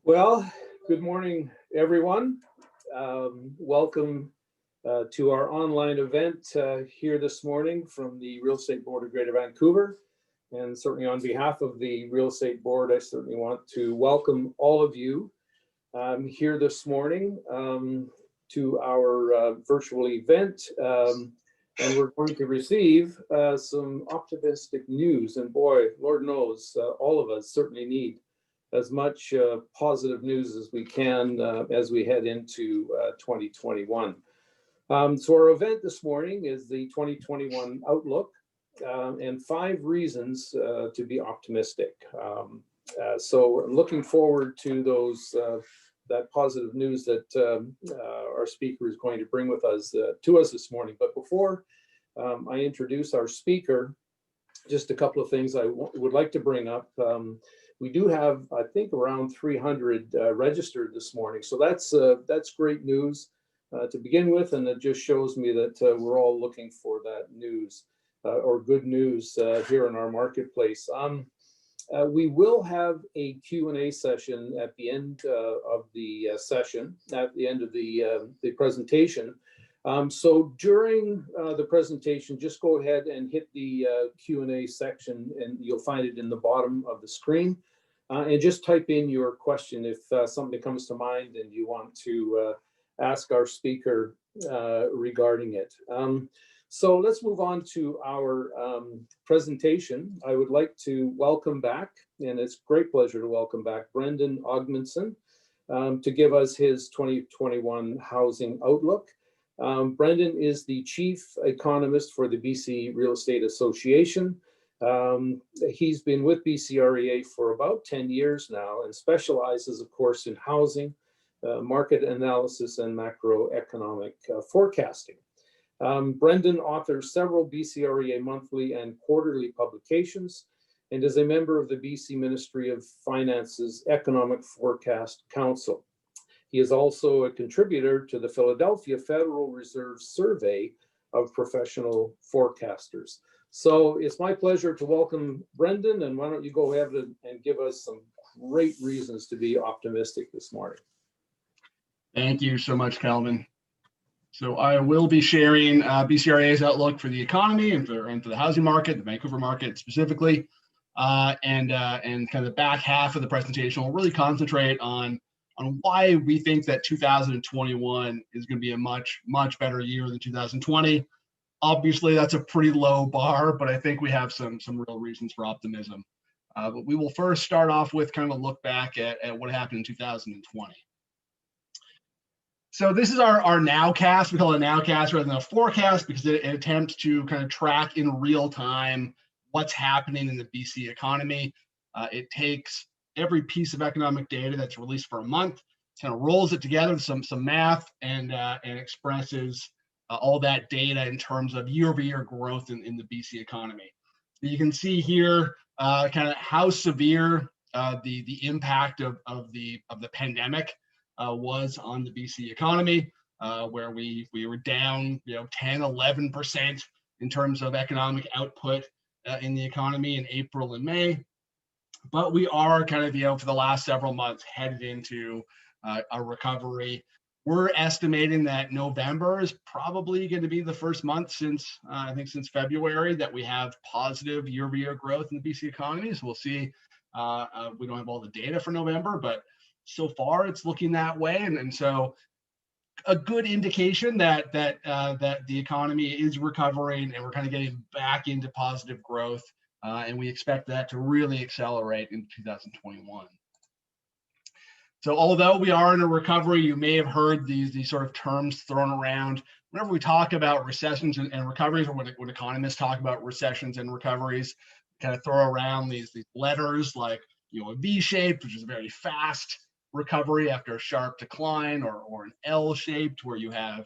Well, good morning, everyone. Welcome to our online event here this morning from the Real Estate Board of Greater Vancouver. And certainly on behalf of the Real Estate Board, I certainly want to welcome all of you here this morning to our virtual event. And we're going to receive some optimistic news. And boy, Lord knows, all of us certainly need as much positive news as we can as we head into 2021. So our event this morning is the 2021 Outlook and 5 reasons to be optimistic. So I'm looking forward to that positive news that our speaker is going to bring with us to us this morning. But before I introduce our speaker, just a couple of things I would like to bring up. We do have, I think, around 300 registered this morning. So that's great news to begin with. And it just shows me that we're all looking for that news or good news here in our marketplace. We will have a Q&A session at the end of the session, at the end of the presentation. So during the presentation, just go ahead and hit the Q&A section, and you'll find it in the bottom of the screen. And just type in your question if something comes to mind and you want to ask our speaker regarding it. So let's move on to our presentation. I would like to welcome back, and it's a great pleasure to welcome back Brendan Ogmundson to give us his 2021 Housing Outlook. Brendan is the Chief Economist for the BC Real Estate Association. He's been with BCREA for about 10 years now and specializes, of course, in housing, market analysis, and macroeconomic forecasting. Brendan authors several BCREA monthly and quarterly publications and is a member of the BC Ministry of Finance's Economic Forecast Council. He is also a contributor to the Philadelphia Federal Reserve Survey of Professional Forecasters. So it's my pleasure to welcome Brendan, and why don't you go ahead and give us some great reasons to be optimistic this morning. Thank you so much, Calvin. So I will be sharing BCREA's outlook for the economy and for the housing market, the Vancouver market specifically, and kind of the back half of the presentation will really concentrate on why we think that 2021 is going to be a much better year than 2020. Obviously, that's a pretty low bar, but I think we have some real reasons for optimism. But we will first start off with kind of a look back at what happened in 2020. So this is our nowcast. We call it a nowcast rather than a forecast because it attempts to kind of track in real time what's happening in the BC economy. It takes every piece of economic data that's released for a month, kind of rolls it together with some math and expresses all that data in terms of year-over-year growth in the BC economy. You can see here kind of how severe the impact of the pandemic was on the BC economy, where we were down 10-11% in terms of economic output in the economy in April and May. But we are kind of, for the last several months headed into a recovery. We're estimating that November is probably going to be the first month since February that we have positive year-over-year growth in the BC economy. So we'll see. We don't have all the data for November, but so far it's looking that way, and so a good indication that the economy is recovering and we're kind of getting back into positive growth. And we expect that to really accelerate in 2021. So although we are in a recovery, you may have heard these sort of terms thrown around. Whenever we talk about recessions and recoveries, or when economists talk about recessions and recoveries, kind of throw around these letters like a V-shaped, which is a very fast recovery after a sharp decline, or an L-shaped, where you have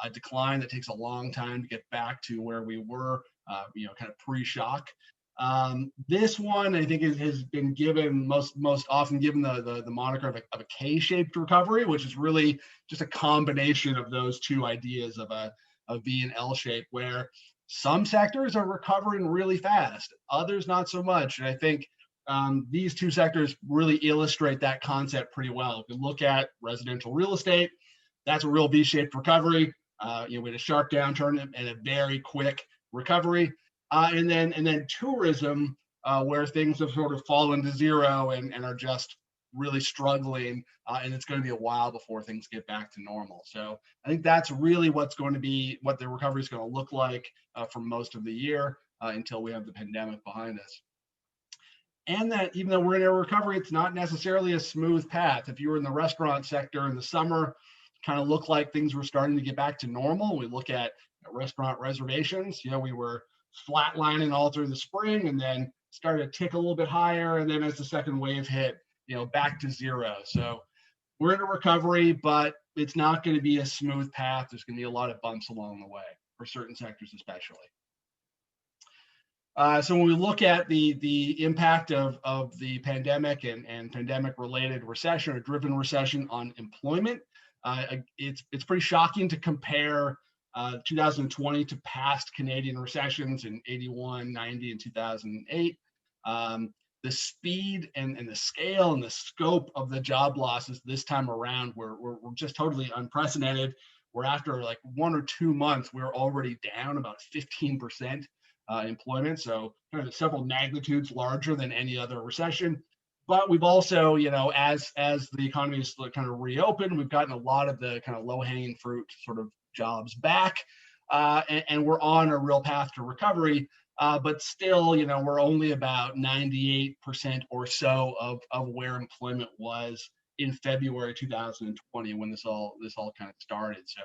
a decline that takes a long time to get back to where we were, kind of pre-shock. This one, I think, has been given most often given the moniker of a K-shaped recovery, which is really just a combination of those two ideas of a V and L shape, where some sectors are recovering really fast, others not so much. And I think these two sectors really illustrate that concept pretty well. If you look at residential real estate, that's a real V-shaped recovery. We had a sharp downturn and a very quick recovery. And then tourism, where things have sort of fallen to zero and are just really struggling, and it's going to be a while before things get back to normal. So I think that's really what the recovery is going to look like for most of the year until we have the pandemic behind us. And that even though we're in a recovery, it's not necessarily a smooth path. If you were in the restaurant sector in the summer, kind of looked like things were starting to get back to normal. We look at restaurant reservations, we were flatlining all through the spring and then started to tick a little bit higher. And then as the second wave hit, back to zero. So we're in a recovery, but it's not going to be a smooth path. There's going to be a lot of bumps along the way for certain sectors, especially. So when we look at the impact of the pandemic and pandemic-related recession or driven recession on employment, it's pretty shocking to compare 2020 to past Canadian recessions in 81, 90, and 2008. The speed and the scale and the scope of the job losses this time around were just totally unprecedented. Where after like 1 or 2 months, we're already down about 15% employment. So kind of several magnitudes larger than any other recession. But we've also, as the economy is kind of reopened, we've gotten a lot of the kind of low-hanging fruit sort of jobs back, and we're on a real path to recovery. But still, we're only about 98% or so of where employment was in February 2020 when this all kind of started. So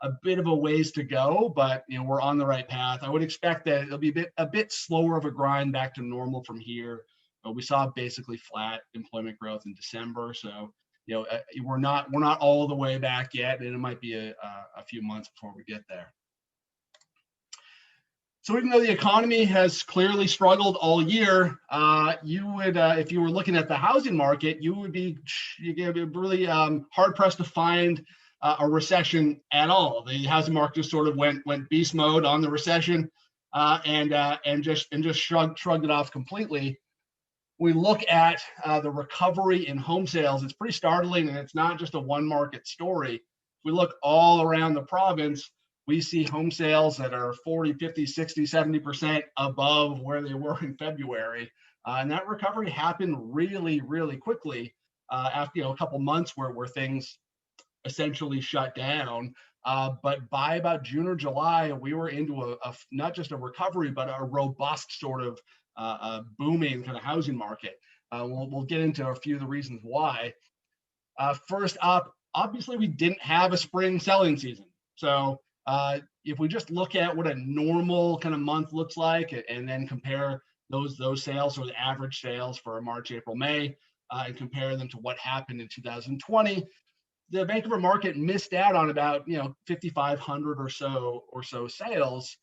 a bit of a ways to go, but we're on the right path. I would expect that it'll be a bit slower of a grind back to normal from here. But we saw basically flat employment growth in December, so we're not all the way back yet, and it might be a few months before we get there. So even though the economy has clearly struggled all year, you would, if you were looking at the housing market, you'd be really hard pressed to find a recession at all. The housing market just sort of went beast mode on the recession, and just shrugged it off completely. We look at the recovery in home sales. It's pretty startling, and it's not just a one market story. If we look all around the province, we see home sales that are 40, 50, 60, 70% above where they were in February. And that recovery happened really, really quickly after a couple months where things essentially shut down. But by about June or July, we were into not just a recovery, but a robust sort of booming kind of housing market. We'll get into a few of the reasons why. First up, obviously, we didn't have a spring selling season. So if we just look at what a normal kind of month looks like and then compare those sales or the average sales for March, April, May, and compare them to what happened in 2020, the Vancouver market missed out on about 5,500 or so sales.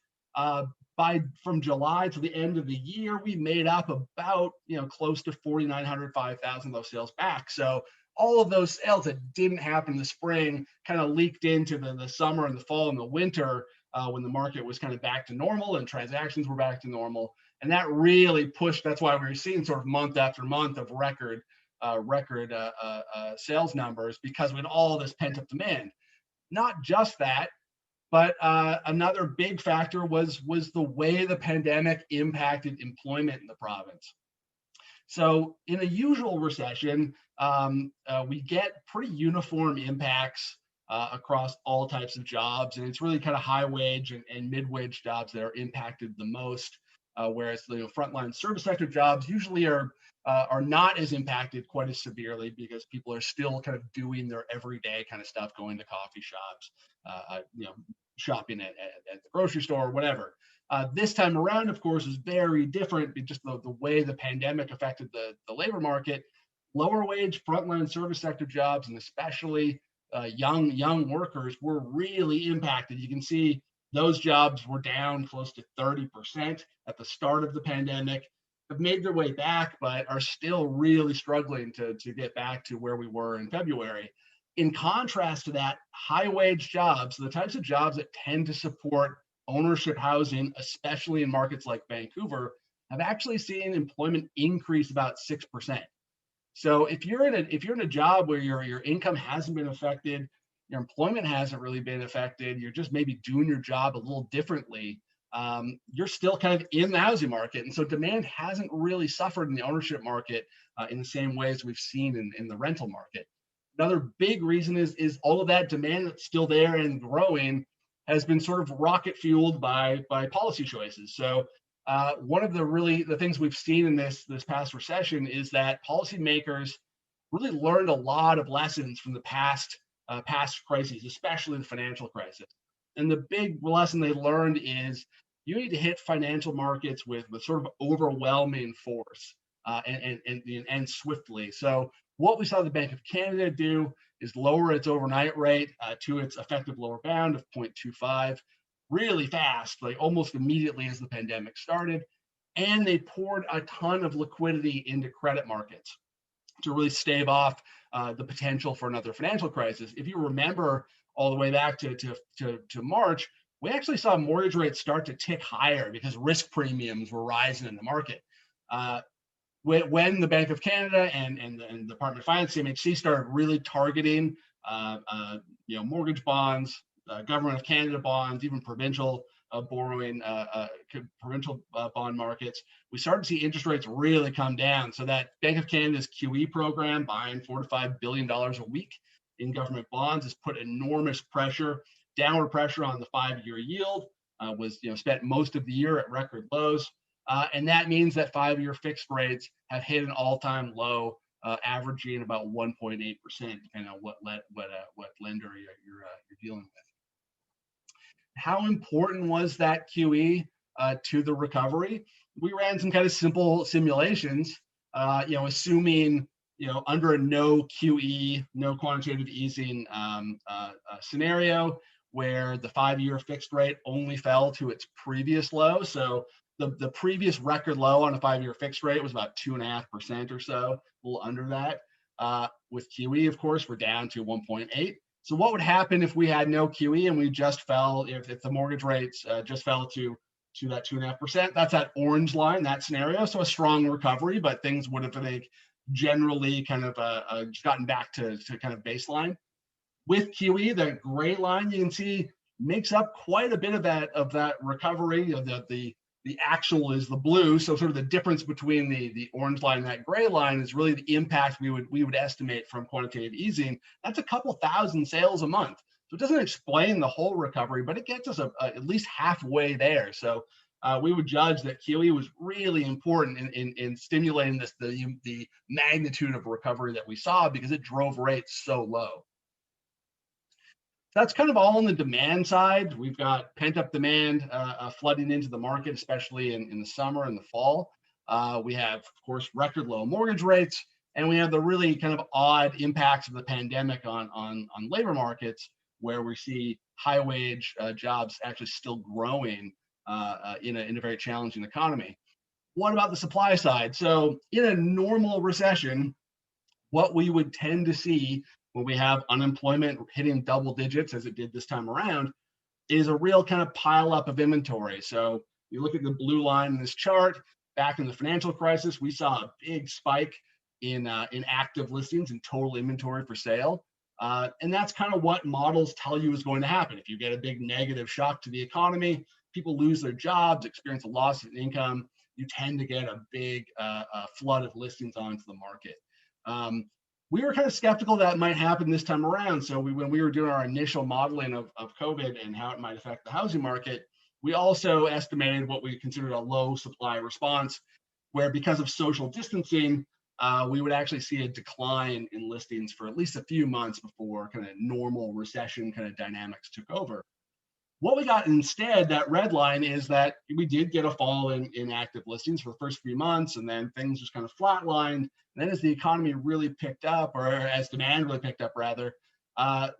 From July to the end of the year, we made up about close to 4,900, 5,000 of those sales back. So all of those sales that didn't happen in the spring kind of leaked into the summer and the fall and the winter when the market was kind of back to normal and transactions were back to normal. And that really pushed, that's why we're seeing sort of month after month of record sales numbers, because we had all this pent up demand. Not just that, but another big factor was the way the pandemic impacted employment in the province. So in a usual recession, we get pretty uniform impacts across all types of jobs, and it's really kind of high wage and mid-wage jobs that are impacted the most, whereas the frontline service sector jobs usually are not as impacted quite as severely because people are still kind of doing their everyday kind of stuff, going to coffee shops, shopping at the grocery store or whatever. This time around, of course, is very different, just the way the pandemic affected the labor market. Lower wage frontline service sector jobs, and especially young workers, were really impacted. You can see those jobs were down close to 30% at the start of the pandemic, have made their way back, but are still really struggling to get back to where we were in February. In contrast to that, high wage jobs, the types of jobs that tend to support ownership housing, especially in markets like Vancouver, have actually seen employment increase about 6%. So if you're in a job where your income hasn't been affected, your employment hasn't really been affected, you're just maybe doing your job a little differently, you're still kind of in the housing market. And so demand hasn't really suffered in the ownership market in the same way as we've seen in the rental market. Another big reason is all of that demand that's still there and growing has been sort of rocket fueled by policy choices. So one of the things we've seen in this past recession is that policymakers really learned a lot of lessons from the past crises, especially the financial crisis. And the big lesson they learned is you need to hit financial markets with sort of overwhelming force and swiftly. So what we saw the Bank of Canada do is lower its overnight rate to its effective lower bound of 0.25 really fast, like almost immediately as the pandemic started. And they poured a ton of liquidity into credit markets to really stave off the potential for another financial crisis. If you remember all the way back to March, we actually saw mortgage rates start to tick higher because risk premiums were rising in the market. When the Bank of Canada and the Department of Finance, CMHC, started really targeting mortgage bonds, Government of Canada bonds, even provincial borrowing, provincial bond markets, we started to see interest rates really come down. So that Bank of Canada's QE program, buying $4 to $5 billion a week in government bonds, has put enormous pressure, downward pressure on the 5-year yield. Was spent most of the year at record lows, and that means that 5-year fixed rates have hit an all-time low, averaging about 1.8%, depending on what lender you're dealing with. How important was that QE to the recovery? We ran some kind of simple simulations, assuming under a no QE, no quantitative easing scenario, where the 5-year fixed rate only fell to its previous low. So the previous record low on a 5-year fixed rate was about 2.5% or so, a little under that. With QE, of course, we're down to 1.8. So what would happen if we had no QE and we just fell, if the mortgage rates just fell to that 2.5%? That's that orange line, that scenario. So a strong recovery, but things would have generally kind of gotten back to kind of baseline. With QE, that gray line you can see makes up quite a bit of that recovery. The actual is the blue, so sort of the difference between the orange line and that gray line is really the impact we would estimate from quantitative easing. That's a couple thousand sales a month. So it doesn't explain the whole recovery, but it gets us at least halfway there. So we would judge that QE was really important in stimulating the magnitude of recovery that we saw, because it drove rates so low. That's kind of all on the demand side. We've got pent-up demand flooding into the market, especially in the summer and the fall. We have, of course, record low mortgage rates, and we have the really kind of odd impacts of the pandemic on labor markets, where we see high wage jobs actually still growing in a very challenging economy. What about the supply side? So in a normal recession, what we would tend to see when we have unemployment hitting double digits, as it did this time around, is a real kind of pile up of inventory. So you look at the blue line in this chart. Back in the financial crisis, we saw a big spike in active listings and total inventory for sale. And that's kind of what models tell you is going to happen. If you get a big negative shock to the economy, people lose their jobs, experience a loss of income, you tend to get a big flood of listings onto the market. We were kind of skeptical that might happen this time around. So when we were doing our initial modeling of COVID and how it might affect the housing market, we also estimated what we considered a low supply response, where because of social distancing, we would actually see a decline in listings for at least a few months before kind of normal recession kind of dynamics took over. What we got instead, that red line, is that we did get a fall in active listings for the first few months, and then things just kind of flatlined. And then as the economy really picked up, or as demand really picked up rather,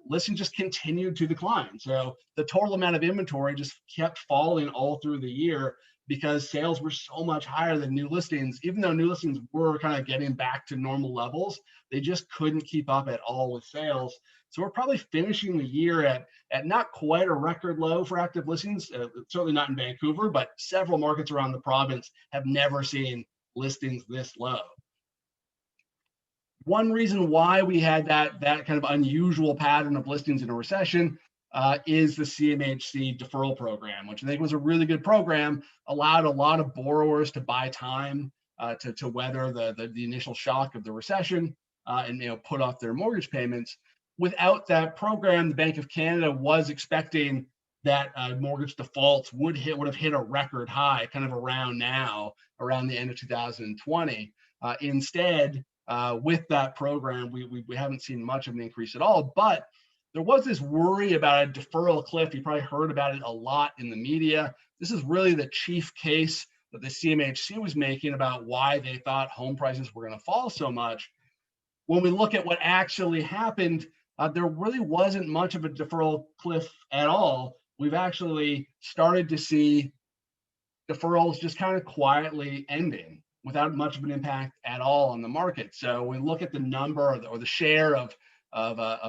listings just continued to decline. So the total amount of inventory just kept falling all through the year, because sales were so much higher than new listings. Even though new listings were kind of getting back to normal levels, they just couldn't keep up at all with sales. So we're probably finishing the year at not quite a record low for active listings, certainly not in Vancouver, but several markets around the province have never seen listings this low. One reason why we had that kind of unusual pattern of listings in a recession is the CMHC deferral program, which I think was a really good program, allowed a lot of borrowers to buy time to weather the initial shock of the recession and put off their mortgage payments. Without that program, the Bank of Canada was expecting that mortgage defaults would have hit a record high kind of around the end of 2020. Instead, with that program, we haven't seen much of an increase at all, but there was this worry about a deferral cliff. You probably heard about it a lot in the media. This is really the chief case that the CMHC was making about why they thought home prices were going to fall so much. When we look at what actually happened, there really wasn't much of a deferral cliff at all. We've actually started to see deferrals just kind of quietly ending without much of an impact at all on the market. So when we look at the number or the share of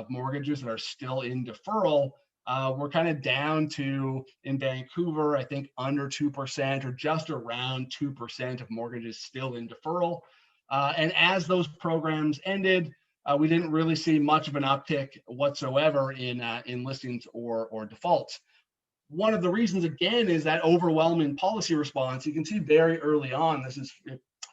mortgages that are still in deferral, we're kind of down to, in Vancouver, I think under 2% or just around 2% of mortgages still in deferral. And as those programs ended, we didn't really see much of an uptick whatsoever in listings or defaults. One of the reasons, again, is that overwhelming policy response. You can see very early on, this is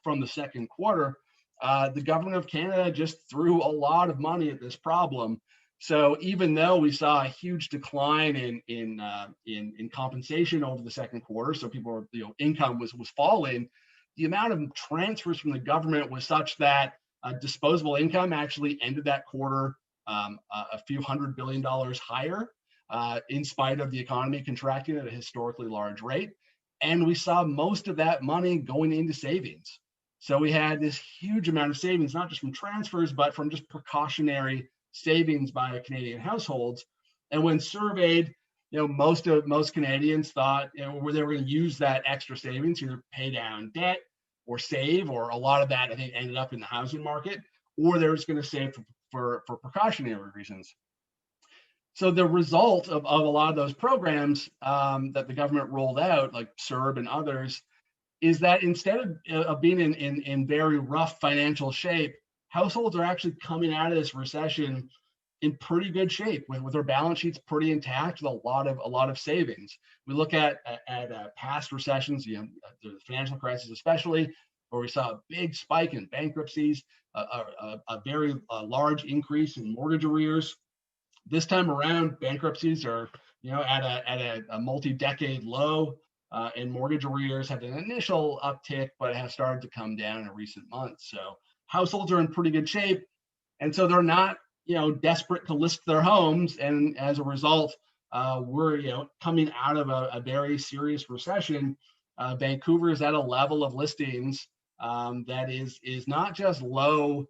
from the second quarter, the government of Canada just threw a lot of money at this problem. So even though we saw a huge decline in compensation over the second quarter, so people were, income was falling, the amount of transfers from the government was such that disposable income actually ended that quarter a few $100 billion higher, in spite of the economy contracting at a historically large rate. And we saw most of that money going into savings. So we had this huge amount of savings, not just from transfers, but from just precautionary savings by Canadian households. And when surveyed, most Canadians thought they were going to use that extra savings to either pay down debt or save, or a lot of that I think ended up in the housing market, or they were just going to save for precautionary reasons. So the result of a lot of those programs that the government rolled out, like CERB and others, is that instead of being in very rough financial shape, households are actually coming out of this recession in pretty good shape, with their balance sheets pretty intact, with a lot of savings. We look at past recessions, the financial crisis especially, where we saw a big spike in bankruptcies, a very large increase in mortgage arrears. This time around, bankruptcies are at a multi-decade low, and mortgage arrears had an initial uptick, but have started to come down in recent months. So households are in pretty good shape, and so they're not desperate to list their homes, and as a result, we're coming out of a very serious recession. Vancouver is at a level of listings that is not just low,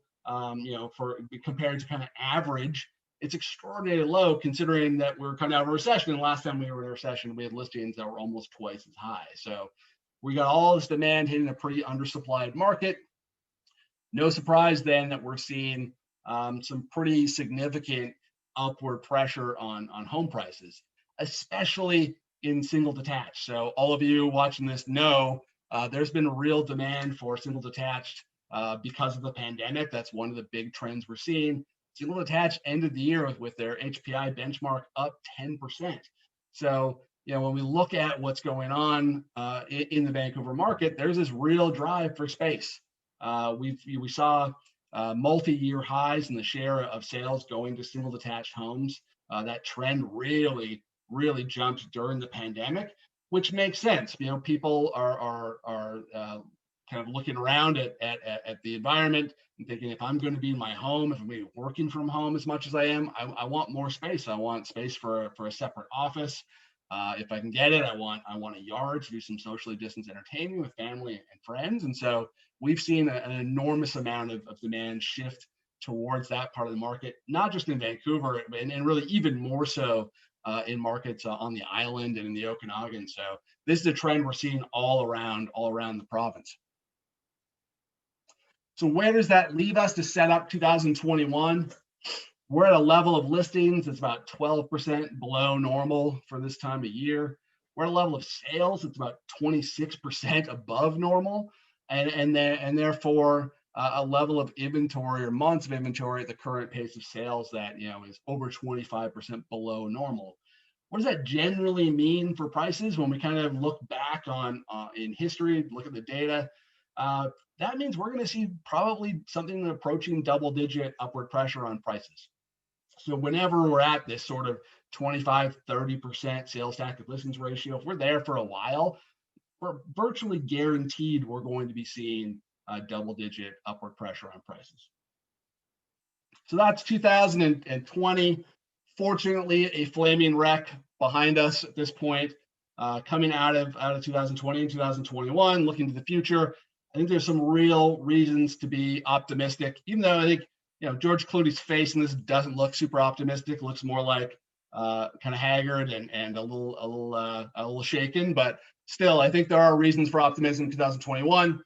for compared to kind of average. It's extraordinarily low considering that we're coming out of a recession. And the last time we were in a recession, we had listings that were almost twice as high. So we got all this demand hitting a pretty undersupplied market. No surprise then that we're seeing some pretty significant upward pressure on home prices, especially in single detached. So all of you watching this know there's been a real demand for single detached because of the pandemic. That's one of the big trends we're seeing. Single detached ended the year with their HPI benchmark up 10%. So, when we look at what's going on in the Vancouver market, there's this real drive for space. We saw multi-year highs in the share of sales going to single detached homes. That trend really jumped during the pandemic, which makes sense. People are kind of looking around at the environment and thinking, if I'm going to be in my home, if I'm going to be working from home as much as I am, I want more space. I want space for a separate office. If I can get it, I want a yard to do some socially distanced entertaining with family and friends. And so we've seen an enormous amount of demand shift towards that part of the market, not just in Vancouver, and really even more so in markets on the island and in the Okanagan. So this is a trend we're seeing all around the province. So where does that leave us to set up 2021? We're at a level of listings that's about 12% below normal for this time of year. We're at a level of sales that's about 26% above normal, and therefore a level of inventory or months of inventory at the current pace of sales that is over 25% below normal. What does that generally mean for prices when we kind of look back on in history, look at the data? That means we're going to see probably something approaching double-digit upward pressure on prices. So whenever we're at this sort of 25-30% sales to active listings ratio, if we're there for a while, we're virtually guaranteed we're going to be seeing double-digit upward pressure on prices. So that's 2020. Fortunately, a flaming wreck behind us at this point. Coming out of 2020 and 2021, looking to the future, I think there's some real reasons to be optimistic, even though I think George Clooney's face in this doesn't look super optimistic. It looks more like kind of haggard and a little shaken. But still, I think there are reasons for optimism in 2021.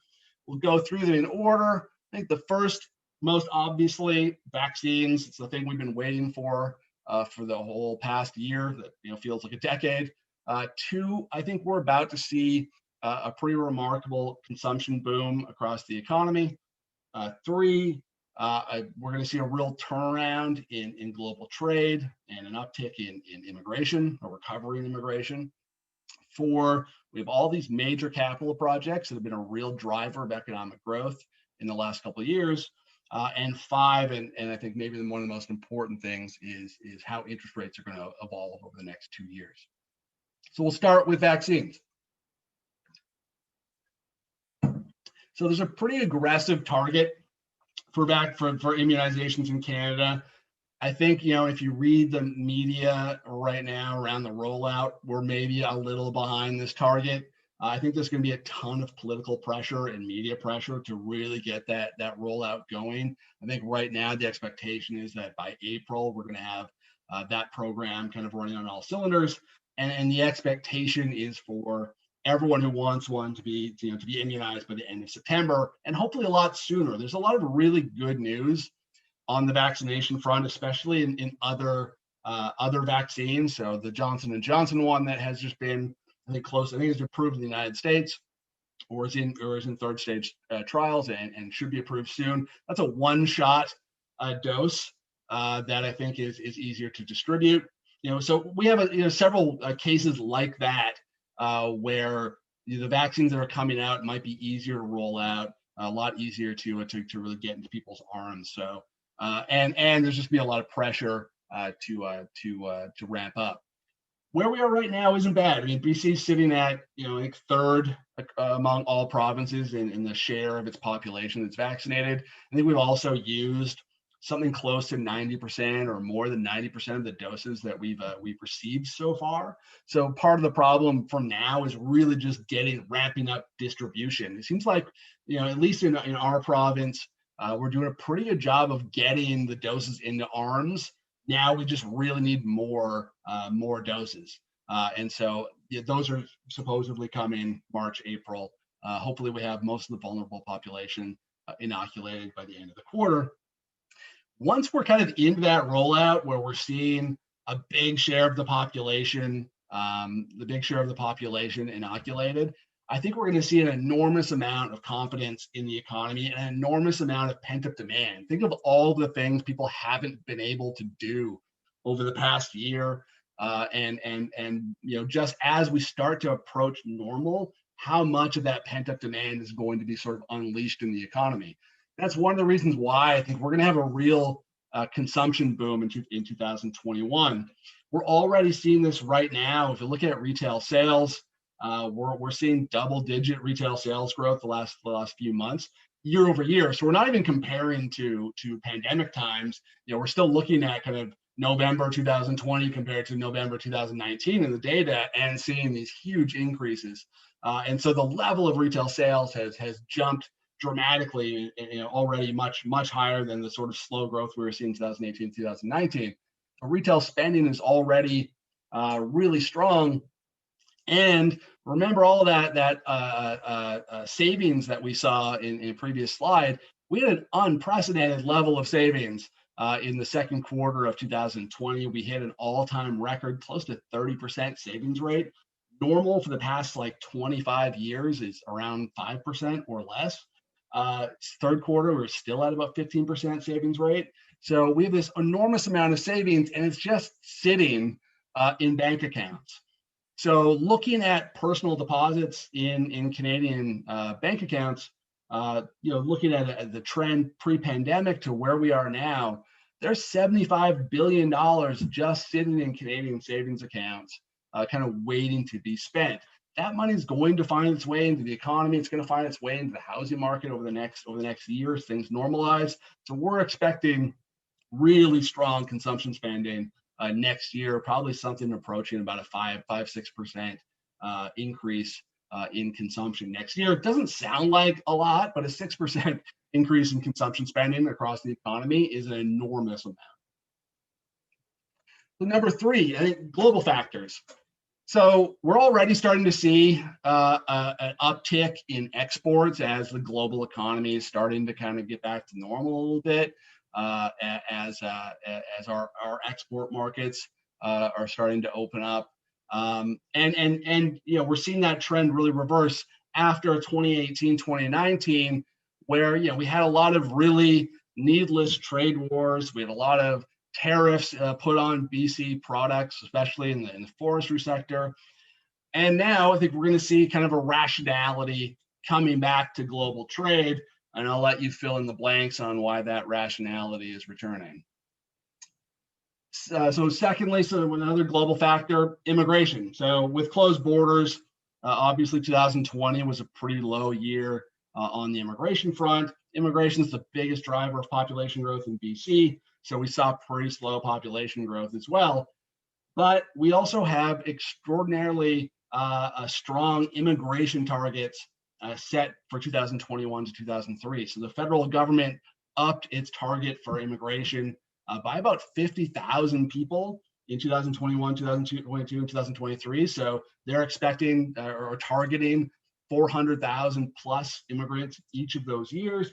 We'll go through them in order. I think the first, most obviously, vaccines. It's the thing we've been waiting for the whole past year. That feels like a decade. Two, I think we're about to see a pretty remarkable consumption boom across the economy. Three, we're going to see a real turnaround in global trade and an uptick in immigration, a recovery in immigration. Four, we have all these major capital projects that have been a real driver of economic growth in the last couple of years. And five, and I think maybe one of the most important things is how interest rates are going to evolve over the next 2 years. So we'll start with vaccines. So there's a pretty aggressive target for immunizations in Canada. I think, if you read the media right now around the rollout, we're maybe a little behind this target. I think there's going to be a ton of political pressure and media pressure to really get that rollout going. I think right now the expectation is that by April, we're going to have that program kind of running on all cylinders. And the expectation is for everyone who wants one to be immunized by the end of September, and hopefully a lot sooner. There's a lot of really good news on the vaccination front, especially in other vaccines. So the Johnson & Johnson one that has just been, I think it's approved in the United States, or is in third stage trials and should be approved soon. That's a one-shot dose that I think is easier to distribute. So we have several cases like that where the vaccines that are coming out might be easier to roll out, a lot easier to really get into people's arms. So and there's just be a lot of pressure to ramp up. Where we are right now isn't bad. I mean, BC is sitting at I think third among all provinces in the share of its population that's vaccinated. I think we've also used something close to 90% or more than 90% of the doses that we've received so far. So part of the problem from now is really just ramping up distribution. It seems like, at least in our province, we're doing a pretty good job of getting the doses into arms. Now we just really need more doses. And so those are supposedly coming March, April. Hopefully we have most of the vulnerable population inoculated by the end of the quarter. Once we're kind of into that rollout where we're seeing a big share of the population, inoculated, I think we're going to see an enormous amount of confidence in the economy and an enormous amount of pent-up demand. Think of all the things people haven't been able to do over the past year, and just as we start to approach normal, how much of that pent-up demand is going to be sort of unleashed in the economy. That's one of the reasons why I think we're going to have a real consumption boom in 2021. We're already seeing this right now. If you look at retail sales, we're seeing double-digit retail sales growth the last few months, year over year. So we're not even comparing to pandemic times. We're still looking at kind of November 2020 compared to November 2019 in the data and seeing these huge increases. And so the level of retail sales has jumped dramatically, already much higher than the sort of slow growth we were seeing in 2018, 2019. But retail spending is already really strong. And remember all that savings that we saw in a previous slide. We had an unprecedented level of savings in the second quarter of 2020. We hit an all-time record, close to 30% savings rate. Normal for the past like 25 years is around 5% or less. Third quarter, we're still at about 15% savings rate. So we have this enormous amount of savings, and it's just sitting in bank accounts. So looking at personal deposits in Canadian bank accounts, looking at the trend pre-pandemic to where we are now, there's $75 billion just sitting in Canadian savings accounts, kind of waiting to be spent. That money is going to find its way into the economy. It's going to find its way into the housing market over the next year as things normalize. So we're expecting really strong consumption spending next year, probably something approaching about a 5-6% increase in consumption next year. It doesn't sound like a lot, but a 6% increase in consumption spending across the economy is an enormous amount. So number three, I think global factors. So we're already starting to see an uptick in exports as the global economy is starting to kind of get back to normal a little bit, as our export markets are starting to open up, and we're seeing that trend really reverse after 2018, 2019, where we had a lot of really needless trade wars. We had a lot of tariffs put on BC products, especially in the forestry sector. And now I think we're going to see kind of a rationality coming back to global trade. And I'll let you fill in the blanks on why that rationality is returning. So secondly, so another global factor, immigration. So with closed borders, obviously 2020 was a pretty low year on the immigration front. Immigration is the biggest driver of population growth in BC. So we saw pretty slow population growth as well. But we also have extraordinarily strong immigration targets set for 2021 to 2003. So the federal government upped its target for immigration by about 50,000 people in 2021, 2022, and 2023. So they're expecting or targeting 400,000 plus immigrants each of those years.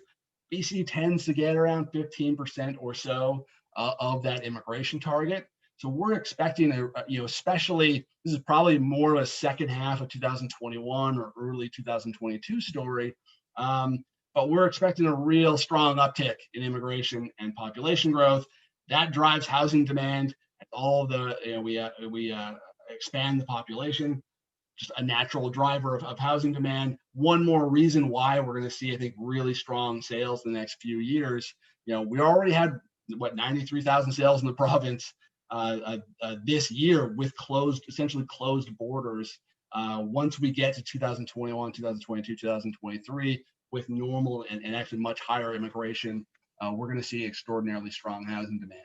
BC tends to get around 15% or so of that immigration target. So we're expecting, especially, this is probably more of a second half of 2021 or early 2022 story, but we're expecting a real strong uptick in immigration and population growth. That drives housing demand. All the, we expand the population, just a natural driver of housing demand. One more reason why we're going to see, I think, really strong sales in the next few years. We already had, 93,000 sales in the province this year with essentially closed borders. Once we get to 2021, 2022, 2023, with normal and actually much higher immigration, we're going to see extraordinarily strong housing demand.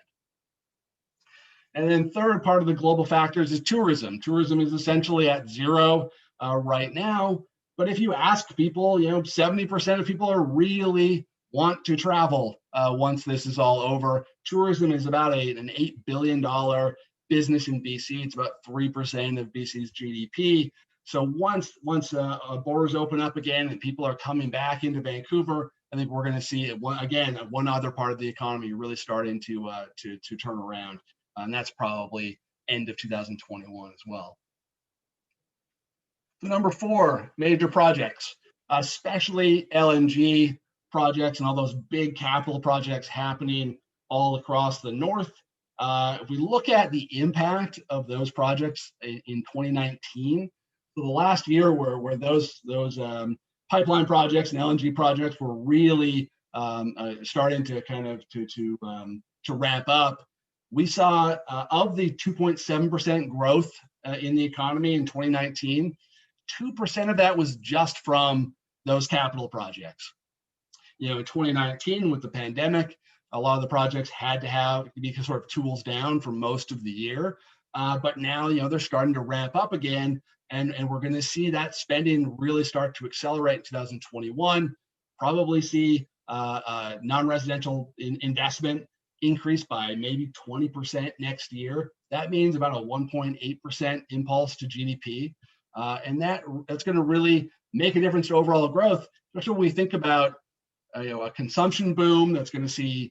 And then third part of the global factors is tourism. Tourism is essentially at zero right now. But if you ask people, 70% of people are really want to travel once this is all over. Tourism is about an $8 billion business in BC. It's about 3% of BC's GDP. So once borders open up again and people are coming back into Vancouver, I think we're going to see one other part of the economy really starting to turn around. And that's probably end of 2021 as well. So number four, major projects, especially LNG projects and all those big capital projects happening all across the north. If we look at the impact of those projects in 2019, so the last year where those pipeline projects and LNG projects were really starting to kind of to ramp up, we saw of the 2.7% growth in the economy in 2019, 2% of that was just from those capital projects. In 2019 with the pandemic, a lot of the projects had to be sort of tools down for most of the year. But now, they're starting to ramp up again, and we're going to see that spending really start to accelerate in 2021. Probably see non-residential investment increase by maybe 20% next year. That means about a 1.8% impulse to GDP. And that's going to really make a difference to overall growth, especially when we think about a consumption boom that's going to see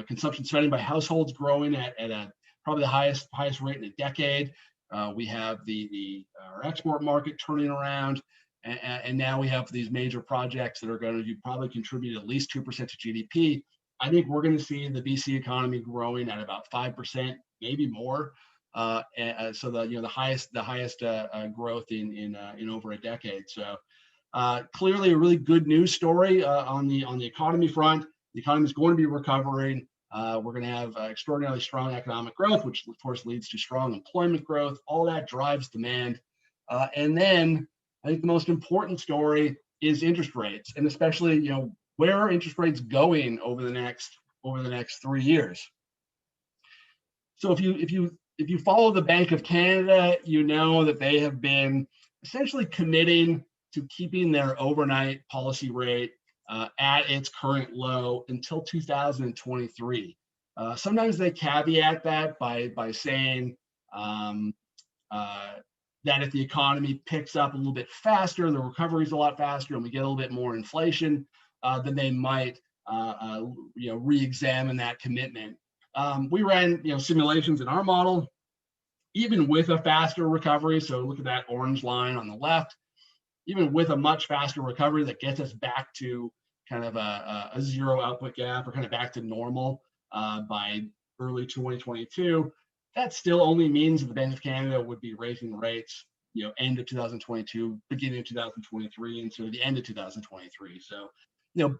consumption spending by households growing at probably the highest rate in a decade. We have our export market turning around, and now we have these major projects that are going to probably contribute at least 2% to GDP. I think we're going to see the BC economy growing at about 5%, maybe more. So the highest growth in over a decade. So clearly a really good news story on the economy front. The economy is going to be recovering. We're going to have extraordinarily strong economic growth, which of course leads to strong employment growth. All that drives demand. And then I think the most important story is interest rates, and especially, where are interest rates going over the next 3 years? So if you follow the Bank of Canada, you know that they have been essentially committing to keeping their overnight policy rate at its current low until 2023. Sometimes they caveat that by saying that if the economy picks up a little bit faster, the recovery is a lot faster, and we get a little bit more inflation, then they might re-examine that commitment. We ran simulations in our model, even with a faster recovery. So look at that orange line on the left. Even with a much faster recovery that gets us back to kind of a zero output gap, or kind of back to normal by early 2022, that still only means that the Bank of Canada would be raising rates, end of 2022, beginning of 2023, and so the end of 2023. So,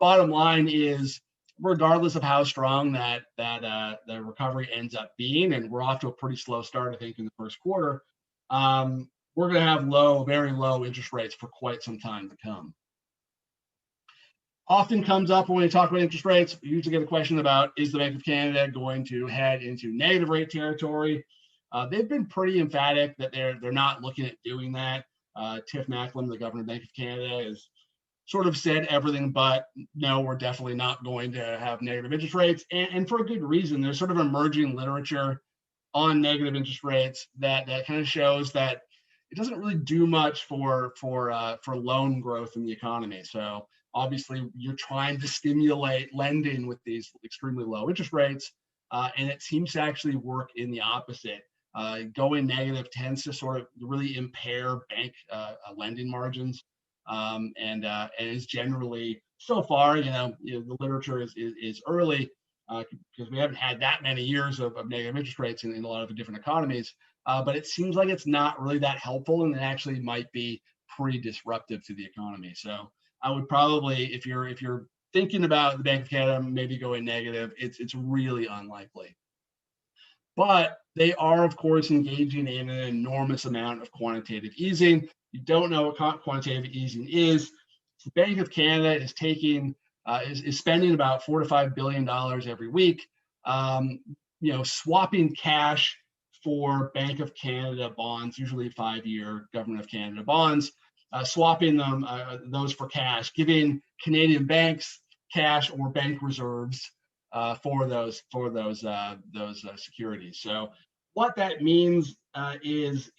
bottom line is, regardless of how strong that the recovery ends up being, and we're off to a pretty slow start, I think, in the first quarter, we're going to have very low interest rates for quite some time to come. Often comes up when we talk about interest rates, we usually get a question about, is the Bank of Canada going to head into negative rate territory? They've been pretty emphatic that they're not looking at doing that. Tiff Macklem, the governor of the Bank of Canada, has sort of said everything but, no, we're definitely not going to have negative interest rates, and for a good reason. There's sort of emerging literature on negative interest rates that kind of shows that it doesn't really do much for loan growth in the economy. So obviously, you're trying to stimulate lending with these extremely low interest rates, and it seems to actually work in the opposite. Going negative tends to sort of really impair bank lending margins, and is generally, so far, the literature is early, because we haven't had that many years of negative interest rates in a lot of the different economies. But it seems like it's not really that helpful, and it actually might be pretty disruptive to the economy. So I would probably, if you're thinking about the Bank of Canada maybe going negative, it's really unlikely. But they are, of course, engaging in an enormous amount of quantitative easing. You don't know what quantitative easing is. The Bank of Canada is spending about $4 to $5 billion every week, swapping cash for Bank of Canada bonds, usually 5-year Government of Canada bonds, swapping those for cash, giving Canadian banks cash or bank reserves for those securities. So what that means is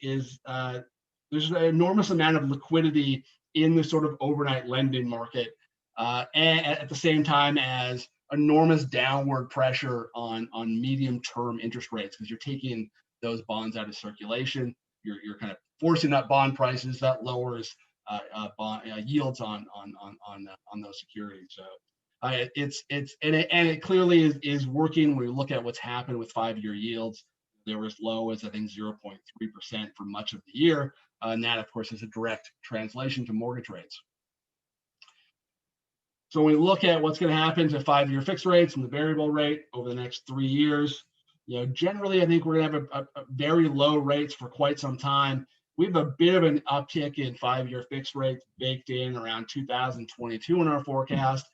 there's an enormous amount of liquidity in the sort of overnight lending market, and at the same time as enormous downward pressure on medium-term interest rates, because you're taking those bonds out of circulation. You're kind of forcing up bond prices. That lowers yields on those securities. So it clearly is working. When we look at what's happened with 5-year yields, they were as low as, I think, 0.3% for much of the year, and that, of course, is a direct translation to mortgage rates. So when we look at what's going to happen to 5-year fixed rates and the variable rate over the next 3 years, generally, I think we're going to have a very low rates for quite some time. We have a bit of an uptick in 5-year fixed rates baked in around 2022 in our forecast,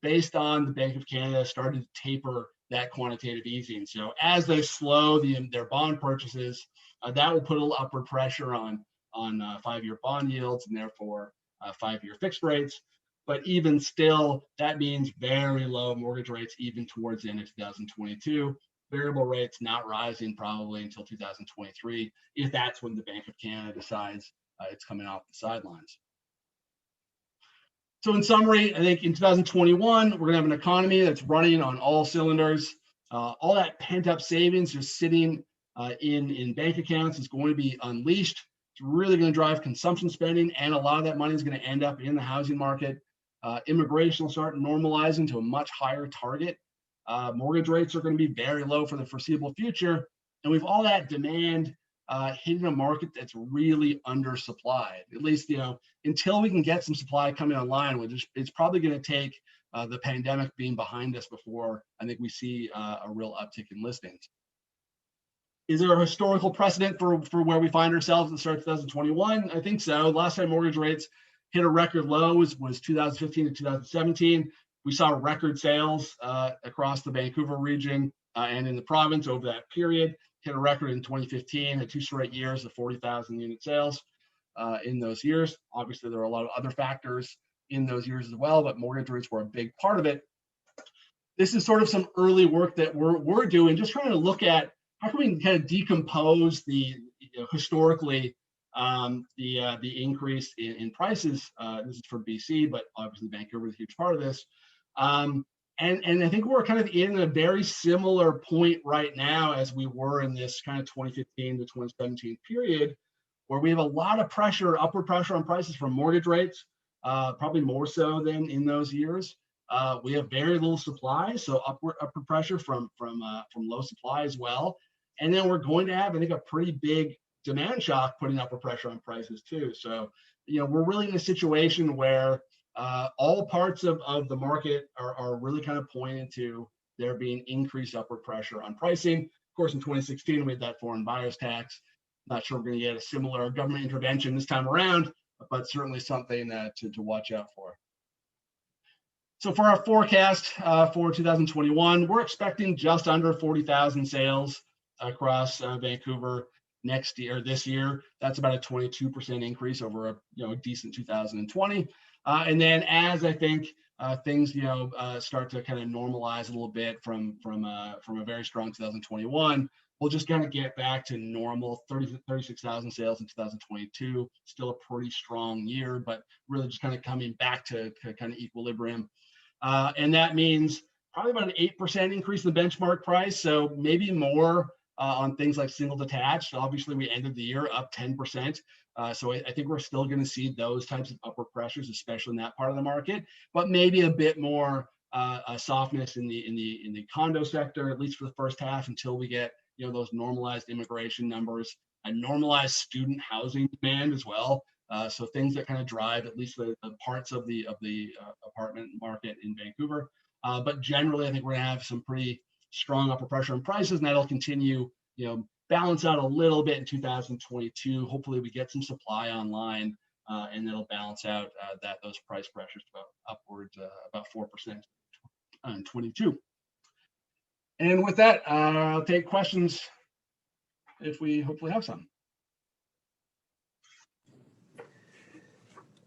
based on the Bank of Canada started to taper that quantitative easing. So as they slow their bond purchases, that will put a little upward pressure on 5-year bond yields, and therefore 5-year fixed rates. But even still, that means very low mortgage rates even towards the end of 2022. Variable rates not rising probably until 2023, if that's when the Bank of Canada decides it's coming off the sidelines. So in summary, I think in 2021, we're going to have an economy that's running on all cylinders. All that pent-up savings just sitting in bank accounts is going to be unleashed. It's really going to drive consumption spending, and a lot of that money is going to end up in the housing market. Immigration will start normalizing to a much higher target. Mortgage rates are going to be very low for the foreseeable future, and we've all that demand hitting a market that's really undersupplied. At least, until we can get some supply coming online, which it's probably going to take the pandemic being behind us before I think we see a real uptick in listings. Is there a historical precedent for where we find ourselves at the start of 2021? I think so. Last time mortgage rates hit a record low was 2015 to 2017. We saw record sales across the Vancouver region and in the province over that period. Hit a record in 2015, had 2 straight years of 40,000 unit sales in those years. Obviously, there are a lot of other factors in those years as well, but mortgage rates were a big part of it. This is sort of some early work that we're doing, just trying to look at how can we kind of decompose the historically the increase in prices. This is for BC, but obviously Vancouver is a huge part of this. And I think we're kind of in a very similar point right now as we were in this kind of 2015 to 2017 period, where we have a lot of pressure, upward pressure on prices from mortgage rates, probably more so than in those years. We have very little supply, so upward pressure from low supply as well. And then we're going to have, I think, a pretty big demand shock putting upward pressure on prices too. So, we're really in a situation where all parts of the market are really kind of pointing to there being increased upward pressure on pricing. Of course, in 2016, we had that foreign buyers tax. Not sure we're going to get a similar government intervention this time around, but certainly something to watch out for. So for our forecast for 2021, we're expecting just under 40,000 sales across Vancouver this year. That's about a 22% increase over a decent 2020. And then as I think things start to kind of normalize a little bit from a very strong 2021, we'll just kind of get back to normal 36,000 sales in 2022. Still a pretty strong year, but really just kind of coming back to kind of equilibrium. And that means probably about an 8% increase in the benchmark price. So maybe more on things like single detached. Obviously, we ended the year up 10%. So I think we're still going to see those types of upward pressures, especially in that part of the market, but maybe a bit more a softness in the condo sector, at least for the first half, until we get those normalized immigration numbers, a normalized student housing demand as well. So things that kind of drive at least the parts of the apartment market in Vancouver. But generally, I think we're going to have some pretty strong upward pressure on prices, and that'll continue, balance out a little bit in 2022. Hopefully, we get some supply online, and that'll balance out those price pressures about upwards about 4% in 22. And with that, I'll take questions if we hopefully have some.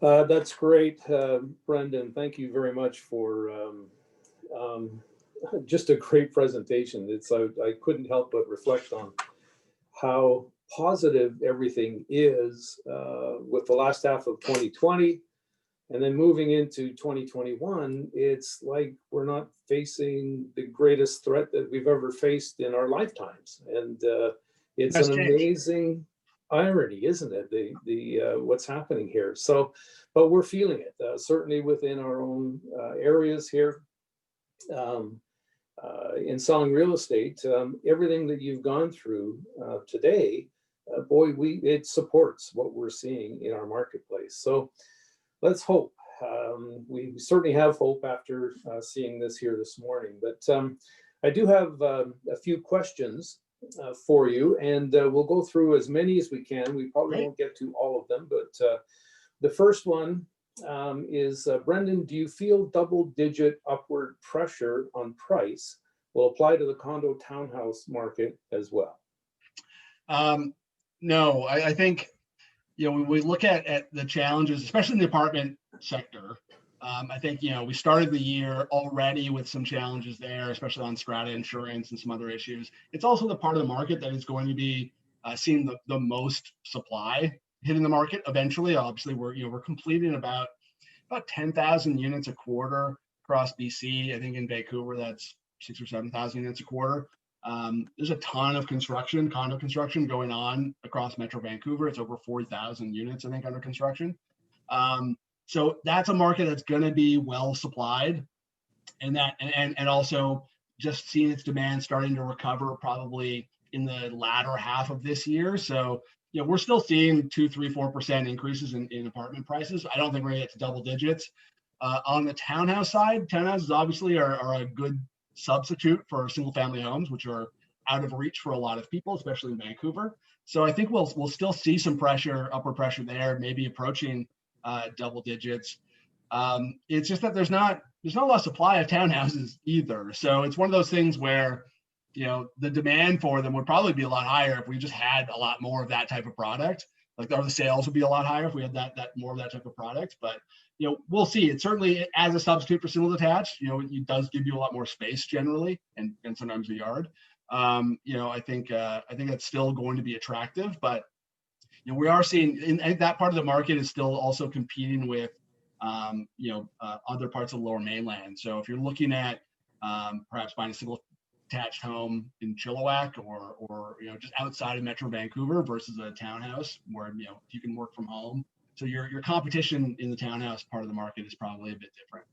That's great, Brendan. Thank you very much for just a great presentation. I couldn't help but reflect on how positive everything is with the last half of 2020, and then moving into 2021. It's like we're not facing the greatest threat that we've ever faced in our lifetimes, and it's an amazing irony, isn't it? The what's happening here. So, but we're feeling it certainly within our own areas here. In selling real estate, everything that you've gone through today, it supports what we're seeing in our marketplace. So let's hope. We certainly have hope after seeing this here this morning. But I do have a few questions for you, and we'll go through as many as we can. We probably won't get to all of them, but the first one is, Brendan, do you feel double-digit upward pressure on price will apply to the condo townhouse market as well? No, I think when we look at the challenges, especially in the apartment sector, I think, we started the year already with some challenges there, especially on strata insurance and some other issues. It's also the part of the market that is going to be seeing the most supply hitting the market eventually. Obviously, we're completing about 10,000 units a quarter across BC. I think in Vancouver, that's 6,000 or 7,000 units a quarter. There's a ton of condo construction going on across Metro Vancouver. It's over 40,000 units, I think, under construction. So that's a market that's going to be well supplied, and also just seeing its demand starting to recover probably in the latter half of this year. So, we're still seeing 2, 3, 4% increases in apartment prices. I don't think we're going to get to double digits. On the townhouse side, townhouses obviously are a good substitute for single family homes, which are out of reach for a lot of people, especially in Vancouver. So I think we'll still see some upward pressure there, maybe approaching double digits. It's just that there's not a lot of supply of townhouses either. So it's one of those things where, the demand for them would probably be a lot higher if we just had a lot more of that type of product. Or the sales would be a lot higher if we had that more of that type of product. But we'll see. It certainly, as a substitute for single detached, it does give you a lot more space generally, and sometimes a yard. I think that's still going to be attractive, but we are seeing in that part of the market is still also competing with other parts of the Lower Mainland. So if you're looking at perhaps buying a single detached home in Chilliwack or just outside of Metro Vancouver versus a townhouse where you can work from home, so your competition in the townhouse part of the market is probably a bit different.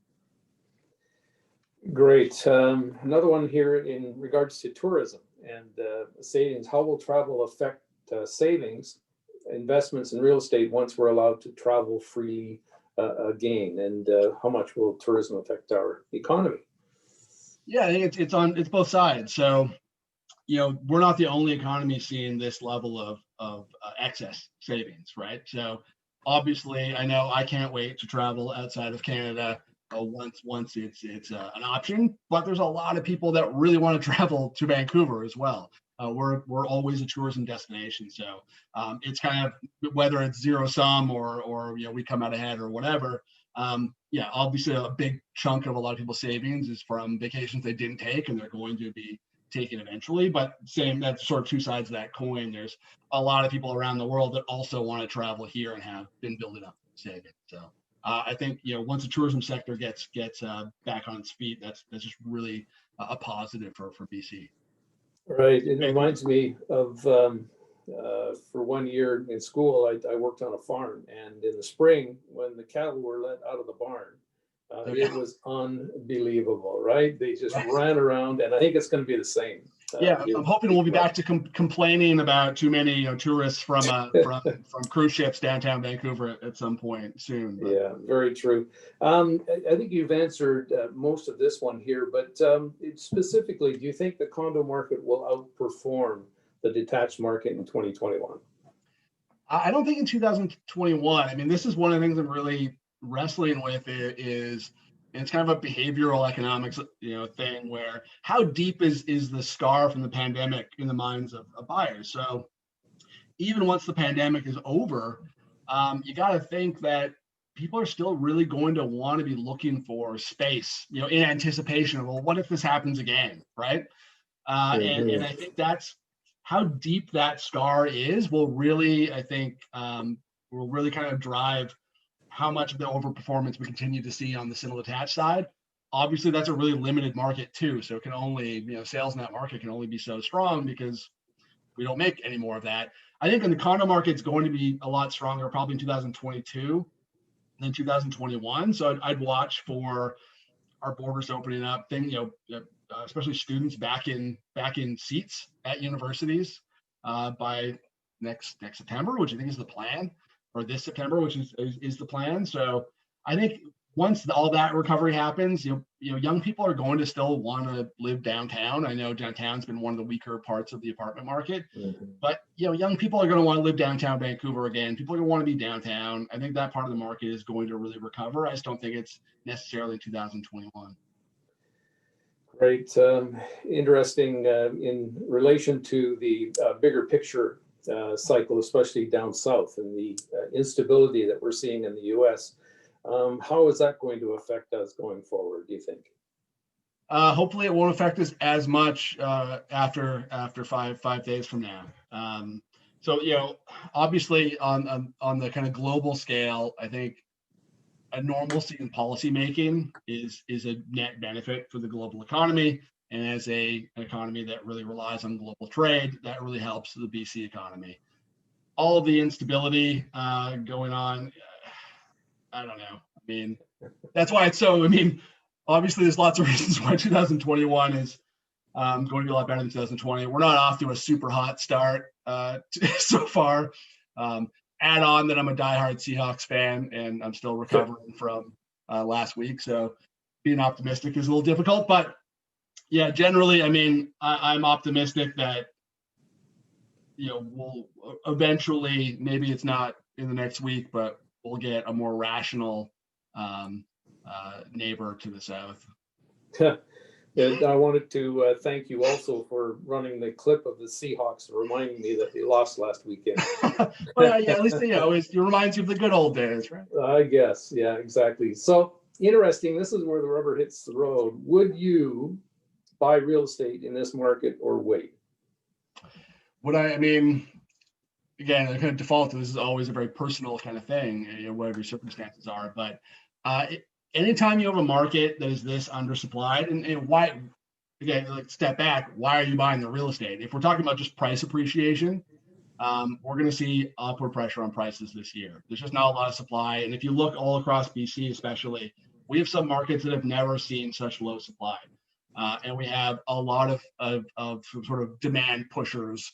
Great. Another one here in regards to tourism and savings. How will travel affect savings, investments in real estate once we're allowed to travel freely again? And how much will tourism affect our economy? Yeah, I think it's both sides. So, we're not the only economy seeing this level of excess savings, right? So obviously, I know I can't wait to travel outside of Canada once it's an option, but there's a lot of people that really want to travel to Vancouver as well. We're always a tourism destination, so it's kind of whether it's zero sum or we come out ahead or whatever. Obviously a big chunk of a lot of people's savings is from vacations they didn't take and they're going to be taken eventually. But that's sort of two sides of that coin. There's a lot of people around the world that also want to travel here and have been building up savings. So I think once the tourism sector gets back on its feet, that's just really a positive for BC. Right. It reminds me of for 1 year in school, I worked on a farm, and in the spring when the cattle were let out of the barn, it was unbelievable, right? They just ran around, and I think it's going to be the same. I'm hoping we'll be back to complaining about too many tourists from cruise ships downtown Vancouver at some point soon. But. Yeah, very true. I think you've answered most of this one here, but specifically, do you think the condo market will outperform the detached market in 2021? I don't think in 2021. I mean, this is one of the things I'm really wrestling with is it's kind of a behavioral economics thing where how deep is the scar from the pandemic in the minds of buyers. So even once the pandemic is over, you got to think that people are still really going to want to be looking for space, in anticipation of, well, what if this happens again, right? And I think that's how deep that scar is will really, I think, will really kind of drive how much of the overperformance we continue to see on the single detached side. Obviously, that's a really limited market too. So it can only, sales in that market can only be so strong because we don't make any more of that. I think in the condo market, it's going to be a lot stronger probably in 2022 than 2021. So I'd watch for our borders opening up, especially students back in seats at universities by next September, which I think is the plan. Or this September, which is the plan. So I think once all that recovery happens, young people are going to still want to live downtown. I know downtown's been one of the weaker parts of the apartment market, but young people are going to want to live downtown Vancouver again. People are going to want to be downtown. I think that part of the market is going to really recover. I just don't think it's necessarily 2021. Great. Interesting in relation to the bigger picture cycle, especially down south, and the instability that we're seeing in the U.S. How is that going to affect us going forward, do you think? Hopefully it won't affect us as much after five days from now. So obviously on the kind of global scale, I think a normalcy in policy making is a net benefit for the global economy. And as an economy that really relies on global trade, that really helps the BC economy. All of the instability going on, I don't know. I mean, that's why it's so, obviously there's lots of reasons why 2021 is going to be a lot better than 2020. We're not off to a super hot start so far. Add on that I'm a diehard Seahawks fan and I'm still recovering from last week. So being optimistic is a little difficult, but yeah, generally, I'm optimistic that, we'll eventually, maybe it's not in the next week, but we'll get a more rational neighbor to the south. And I wanted to thank you also for running the clip of the Seahawks, reminding me that they lost last weekend. Well, yeah, at least it reminds you of the good old days, right? I guess, yeah, exactly. So interesting. This is where the rubber hits the road. Would you buy real estate in this market or wait? Again, I kind of default to this is always a very personal kind of thing, whatever your circumstances are. But anytime you have a market that is this undersupplied, and why, again, like step back, why are you buying the real estate? If we're talking about just price appreciation, we're going to see upward pressure on prices this year. There's just not a lot of supply. And if you look all across BC, especially, we have some markets that have never seen such low supply. And we have a lot of sort of demand pushers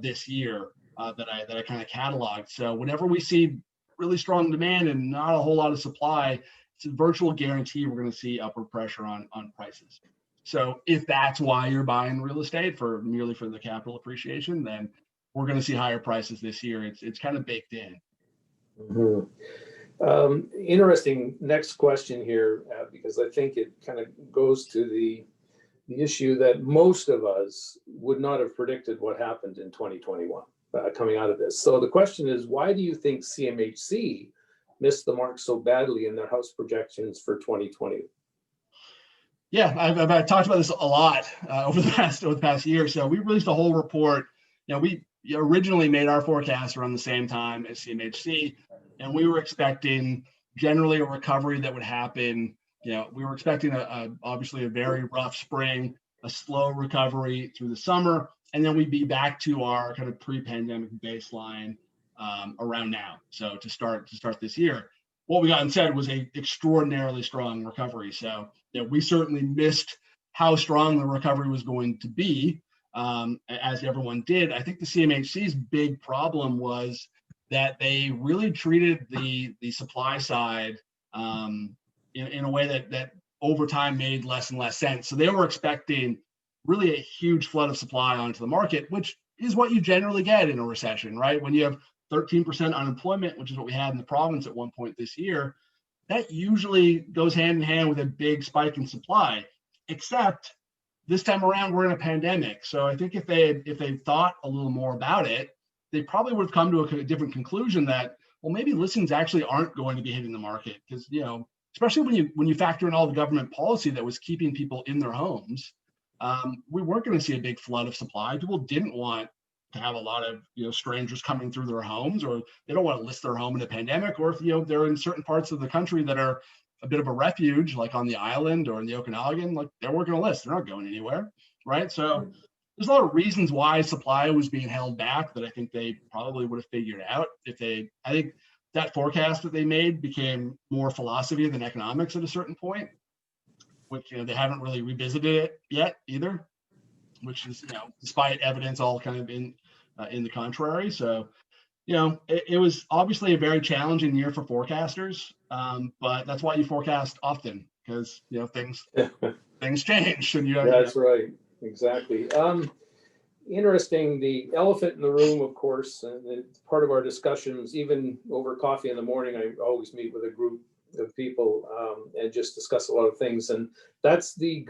this year that I kind of cataloged. So whenever we see really strong demand and not a whole lot of supply, it's a virtual guarantee we're going to see upward pressure on prices. So if that's why you're buying real estate merely for the capital appreciation, then we're going to see higher prices this year. It's kind of baked in. Mm-hmm. Interesting next question here, because I think it kind of goes to the issue that most of us would not have predicted what happened in 2021 coming out of this. So the question is, why do you think CMHC missed the mark so badly in their house projections for 2020? Yeah, I've talked about this a lot over the past year. So we released a whole report. We originally made our forecast around the same time as CMHC, and we were expecting generally a recovery that would happen. We were expecting obviously a very rough spring, a slow recovery through the summer, and then we'd be back to our kind of pre-pandemic baseline around now. So to start this year, what we got instead was a extraordinarily strong recovery. So we certainly missed how strong the recovery was going to be, as everyone did. I think the CMHC's big problem was that they really treated the supply side in a way that over time made less and less sense. So they were expecting really a huge flood of supply onto the market, which is what you generally get in a recession, right? When you have 13% unemployment, which is what we had in the province at one point this year, that usually goes hand in hand with a big spike in supply, except this time around we're in a pandemic. So I think if they thought a little more about it, they probably would have come to a different conclusion that, well, maybe listings actually aren't going to be hitting the market because, especially when you factor in all the government policy that was keeping people in their homes, we weren't going to see a big flood of supply. People didn't want to have a lot of strangers coming through their homes, or they don't want to list their home in a pandemic, or if they're in certain parts of the country that are a bit of a refuge, like on the island or in the Okanagan, like they weren't going to list. They're not going anywhere, right? So there's a lot of reasons why supply was being held back that I think they probably would have figured out I think that forecast that they made became more philosophy than economics at a certain point, which they haven't really revisited it yet either, which is despite evidence all kind of in the contrary. So it was obviously a very challenging year for forecasters, but that's why you forecast often, because things change and That's right, exactly. Interesting. The elephant in the room, of course, and it's part of our discussions, even over coffee in the morning, I always meet with a group of people and just discuss a lot of things, and that's the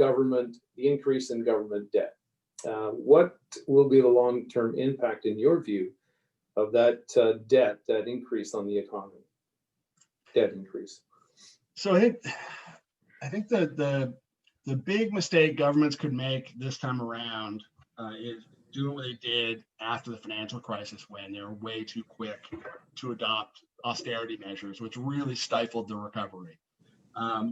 increase in government debt. What will be the long-term impact, in your view, of that debt, that increase on the economy? Debt increase. So I think the big mistake governments could make this time around is doing what they did after the financial crisis, when they were way too quick to adopt austerity measures, which really stifled the recovery.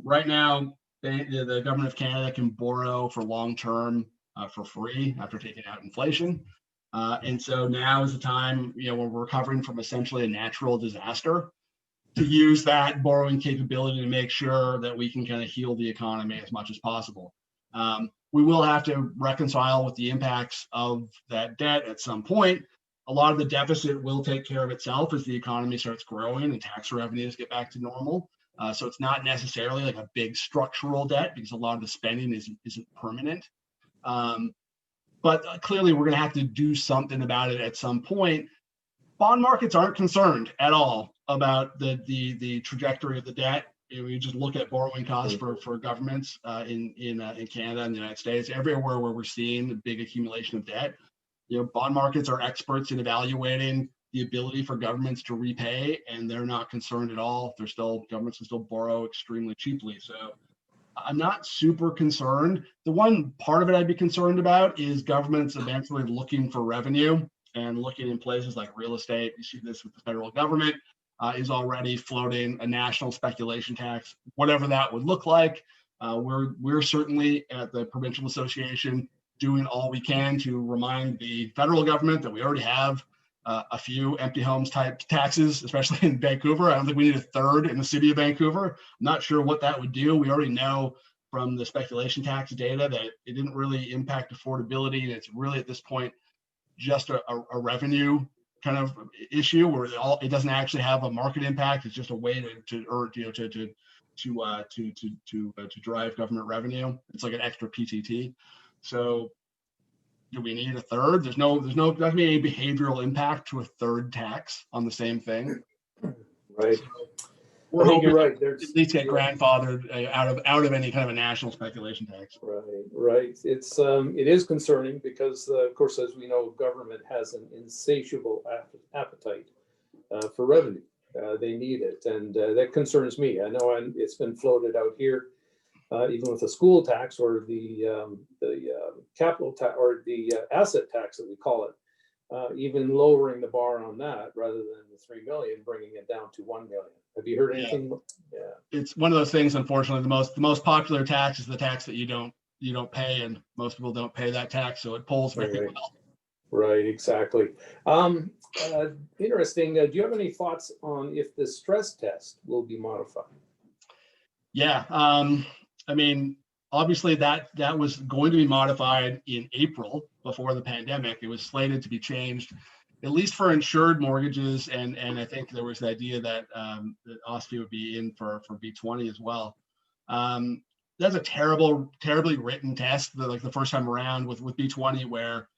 Right now, the government of Canada can borrow for long term for free after taking out inflation. And so now is the time, when we're recovering from essentially a natural disaster, to use that borrowing capability to make sure that we can kind of heal the economy as much as possible. We will have to reconcile with the impacts of that debt at some point. A lot of the deficit will take care of itself as the economy starts growing and tax revenues get back to normal. So it's not necessarily like a big structural debt, because a lot of the spending isn't permanent. But clearly we're going to have to do something about it at some point. Bond markets aren't concerned at all about the trajectory of the debt. We just look at borrowing costs for governments in Canada and the United States. Everywhere where we're seeing a big accumulation of debt, bond markets are experts in evaluating the ability for governments to repay, and they're not concerned at all. Governments can still borrow extremely cheaply. So I'm not super concerned. The one part of it I'd be concerned about is governments eventually looking for revenue and looking in places like real estate. You see this with the federal government is already floating a national speculation tax, whatever that would look like. We're certainly at the Provincial Association doing all we can to remind the federal government that we already have a few empty homes type taxes, especially in Vancouver. I don't think we need a third in the city of Vancouver. I'm not sure what that would do. We already know from the speculation tax data that it didn't really impact affordability, and it's really at this point just a revenue kind of issue where it doesn't actually have a market impact. It's just a way to drive government revenue. It's like an extra PTT. So do we need a third? There's not gonna be any behavioral impact to a third tax on the same thing. Right. So we're I think hoping you're right. at least get grandfathered out of any kind of a national speculation tax. Right. It is concerning because, of course, as we know, government has an insatiable appetite for revenue. They need it, and that concerns me. I know it's been floated out here, even with the school tax or the capital tax or the asset tax that we call it. Even lowering the bar on that rather than the 3 million, bringing it down to 1 million. Have you heard anything? Yeah. It's one of those things. Unfortunately, the most popular tax is the tax that you don't pay, and most people don't pay that tax, so it polls very well. Right. Exactly. Interesting. Do you have any thoughts on if the stress test will be modified? Yeah. I mean, obviously that was going to be modified in April before the pandemic. It was slated to be changed, at least for insured mortgages, and I think there was the idea that OSFI would be in for B20 as well. That's a terribly written test. Like the first time around with B20, where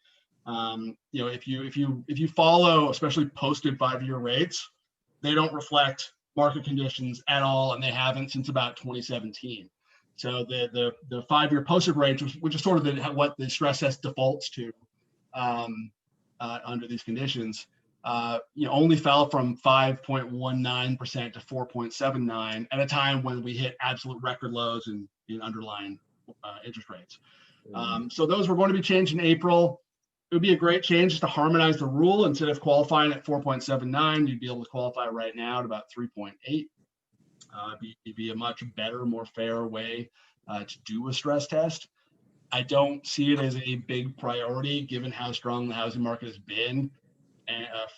if you follow, especially posted 5-year rates, they don't reflect market conditions at all, and they haven't since about 2017. So the 5-year posted rates, which is sort of what the stress test defaults to under these conditions, only fell from 5.19% to 4.79% at a time when we hit absolute record lows in underlying interest rates. So those were going to be changed in April. It would be a great change just to harmonize the rule. Instead of qualifying at 4.79, you'd be able to qualify right now at about 3.8. It'd be a much better, more fair way to do a stress test. I don't see it as a big priority given how strong the housing market has been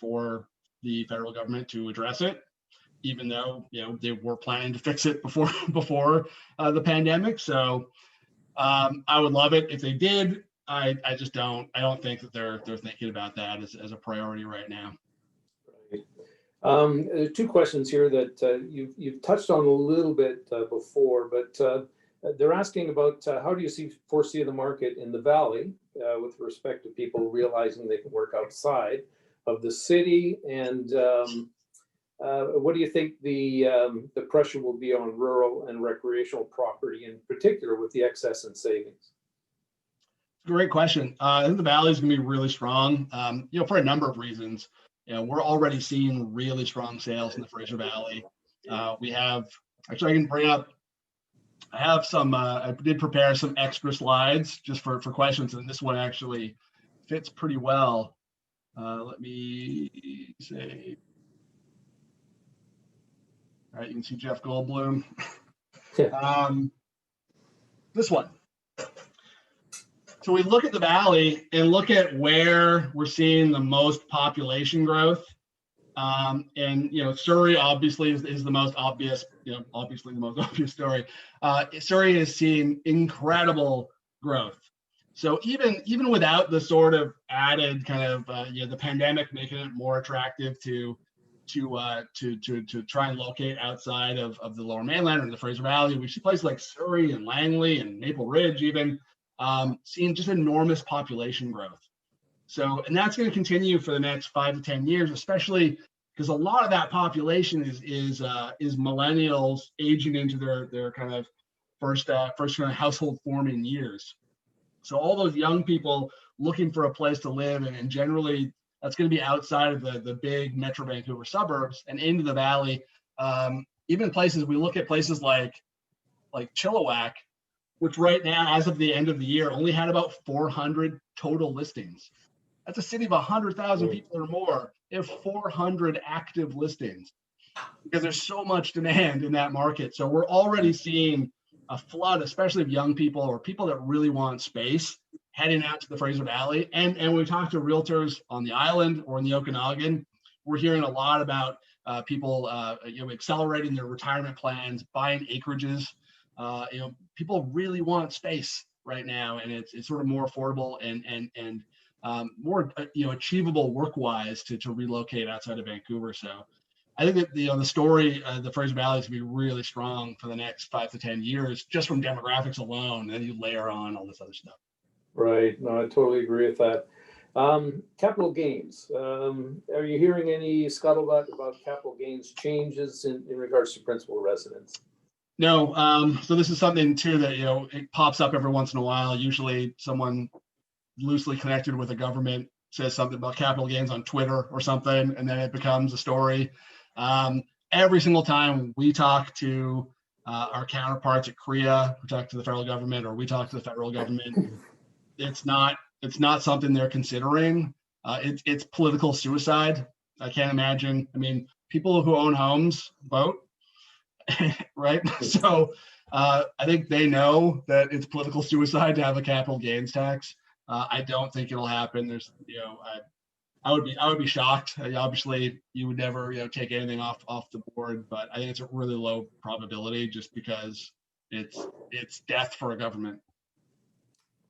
for the federal government to address it, even though they were planning to fix it before the pandemic. So I would love it if they did. I don't think that they're thinking about that as a priority right now. Right. Two questions here that you've touched on a little bit before, but they're asking about how do you foresee the market in the valley with respect to people realizing they can work outside of the city, and what do you think the pressure will be on rural and recreational property in particular with the excess and savings? Great question. I think the valley is going to be really strong, for a number of reasons. We're already seeing really strong sales in the Fraser Valley. We have Actually, I can bring up, I have some, I did prepare some extra slides just for questions, and this one actually fits pretty well. Let me say, all right, you can see Jeff Goldblum. This one. So we look at the valley and look at where we're seeing the most population growth. And Surrey obviously is the most obvious, obviously the most obvious story. Surrey is seeing incredible growth. So even without the sort of added kind of the pandemic making it more attractive to try and locate outside of the Lower Mainland or the Fraser Valley, we see places like Surrey and Langley and Maple Ridge even seeing just enormous population growth. So, and that's going to continue for the next 5 to 10 years, especially because a lot of that population is millennials aging into their kind of first kind of household forming years. So all those young people looking for a place to live, and generally that's going to be outside of the big Metro Vancouver suburbs and into the valley. Even places, we look at places like Chilliwack, which right now, as of the end of the year, only had about 400 total listings. That's a city of 100,000 people or more. They have 400 active listings because there's so much demand in that market. So we're already seeing a flood, especially of young people or people that really want space, heading out to the Fraser Valley. And when we talk to realtors on the island or in the Okanagan, we're hearing a lot about people accelerating their retirement plans, buying acreages. People really want space right now, and it's sort of more affordable and more achievable work-wise to relocate outside of Vancouver. So I think that the story, the Fraser Valley is going to be really strong for the next 5 to 10 years, just from demographics alone. And then you layer on all this other stuff. Right. No, I totally agree with that. Capital gains. Are you hearing any scuttlebutt about capital gains changes in regards to principal residence? No. So this is something too that it pops up every once in a while. Usually someone loosely connected with the government says something about capital gains on Twitter or something, and then it becomes a story. Every single time we talk to our counterparts at CREA, we talk to the federal government, or we talk to the federal government, it's not something they're considering. It's political suicide. I can't imagine. I mean, people who own homes vote, right? So I think they know that it's political suicide to have a capital gains tax. I don't think it'll happen. There's, I would be shocked. Obviously, you would never, take anything off the board, but I think it's a really low probability just because it's death for a government.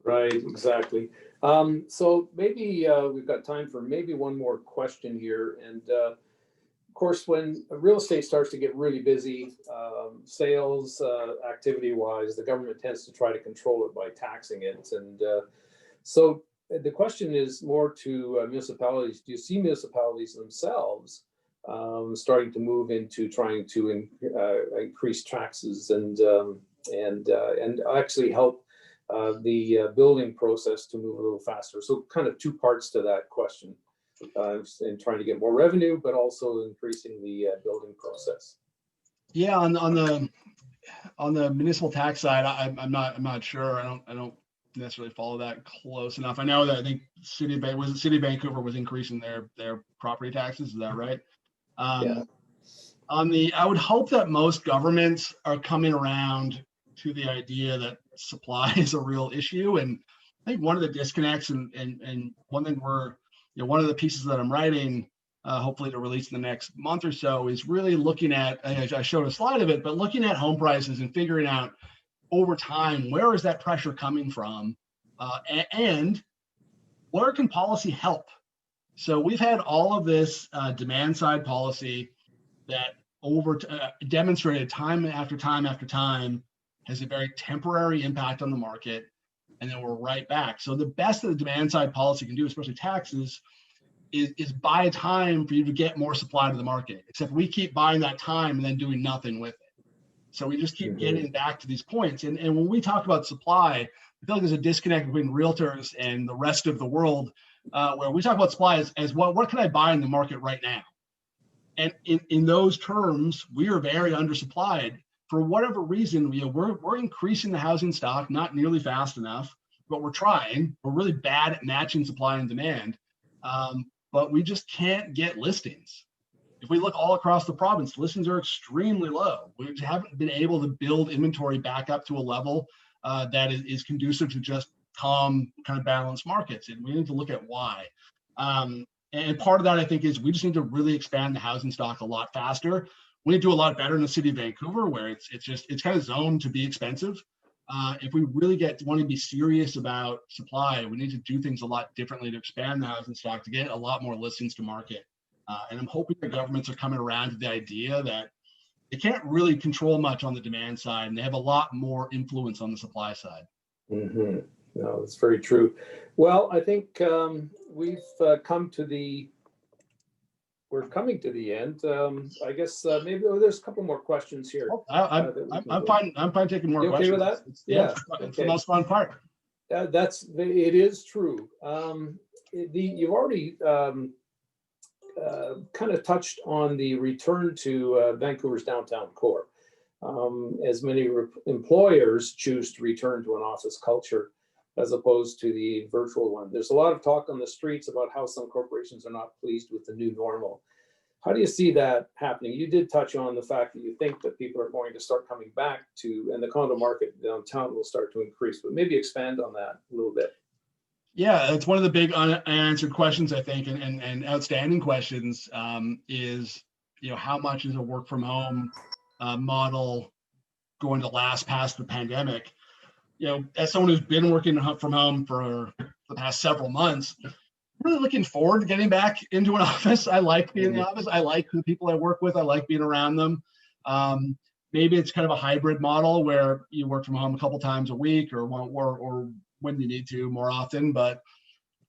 Right, exactly. So maybe we've got time for maybe one more question here. And of course, when real estate starts to get really busy, sales activity-wise, the government tends to try to control it by taxing it. And so the question is more to municipalities. Do you see municipalities themselves starting to move into trying to increase taxes and actually help the building process to move a little faster? So kind of two parts to that question, in trying to get more revenue, but also increasing the building process. Yeah, on the municipal tax side, I'm not sure. I don't necessarily follow that close enough. I know that I think City of Vancouver was increasing their property taxes. Is that right? Yeah. I would hope that most governments are coming around to the idea that supply is a real issue. And I think one of the disconnects and one thing one of the pieces that I'm writing, hopefully to release in the next month or so, is really looking at, I showed a slide of it, but looking at home prices and figuring out over time, where is that pressure coming from? And where can policy help? So we've had all of this demand side policy that demonstrated time after time after time has a very temporary impact on the market, and then we're right back. So the best that the demand side policy can do, especially taxes, is buy time for you to get more supply to the market. Except we keep buying that time and then doing nothing with it. So we just keep getting back to these points. And when we talk about supply, I feel like there's a disconnect between realtors and the rest of the world, where we talk about supply as what can I buy in the market right now? And in those terms, we are very undersupplied for whatever reason, we're increasing the housing stock, not nearly fast enough, but we're trying. We're really bad at matching supply and demand, but we just can't get listings. If we look all across the province, listings are extremely low. We haven't been able to build inventory back up to a level that is conducive to just calm, kind of balanced markets, and we need to look at why. And part of that, I think, is we just need to really expand the housing stock a lot faster. We need to do a lot better in the city of Vancouver, where it's kind of zoned to be expensive. If we really want to be serious about supply, we need to do things a lot differently to expand the housing stock to get a lot more listings to market. And I'm hoping the governments are coming around to the idea that they can't really control much on the demand side, and they have a lot more influence on the supply side. Mm-hmm. No, that's very true. Well, I think we're coming to the end. I guess maybe there's a couple more questions here. I'm fine. I'm fine taking more You okay questions. with that? Yeah, it's the most fun part. It is true. You've already kind of touched on the return to Vancouver's downtown core. As many employers choose to return to an office culture as opposed to the virtual one. There's a lot of talk on the streets about how some corporations are not pleased with the new normal. How do you see that happening? You did touch on the fact that you think that people are going to start coming back to, and the condo market downtown will start to increase, but maybe expand on that a little bit. Yeah, it's one of the big unanswered questions, I think, and outstanding questions is, how much is a work from home model going to last past the pandemic? As someone who's been working from home for the past several months, really looking forward to getting back into an office. I like being in the office. I like the people I work with. I like being around them. Maybe it's kind of a hybrid model where you work from home a couple times a week or when you need to more often. But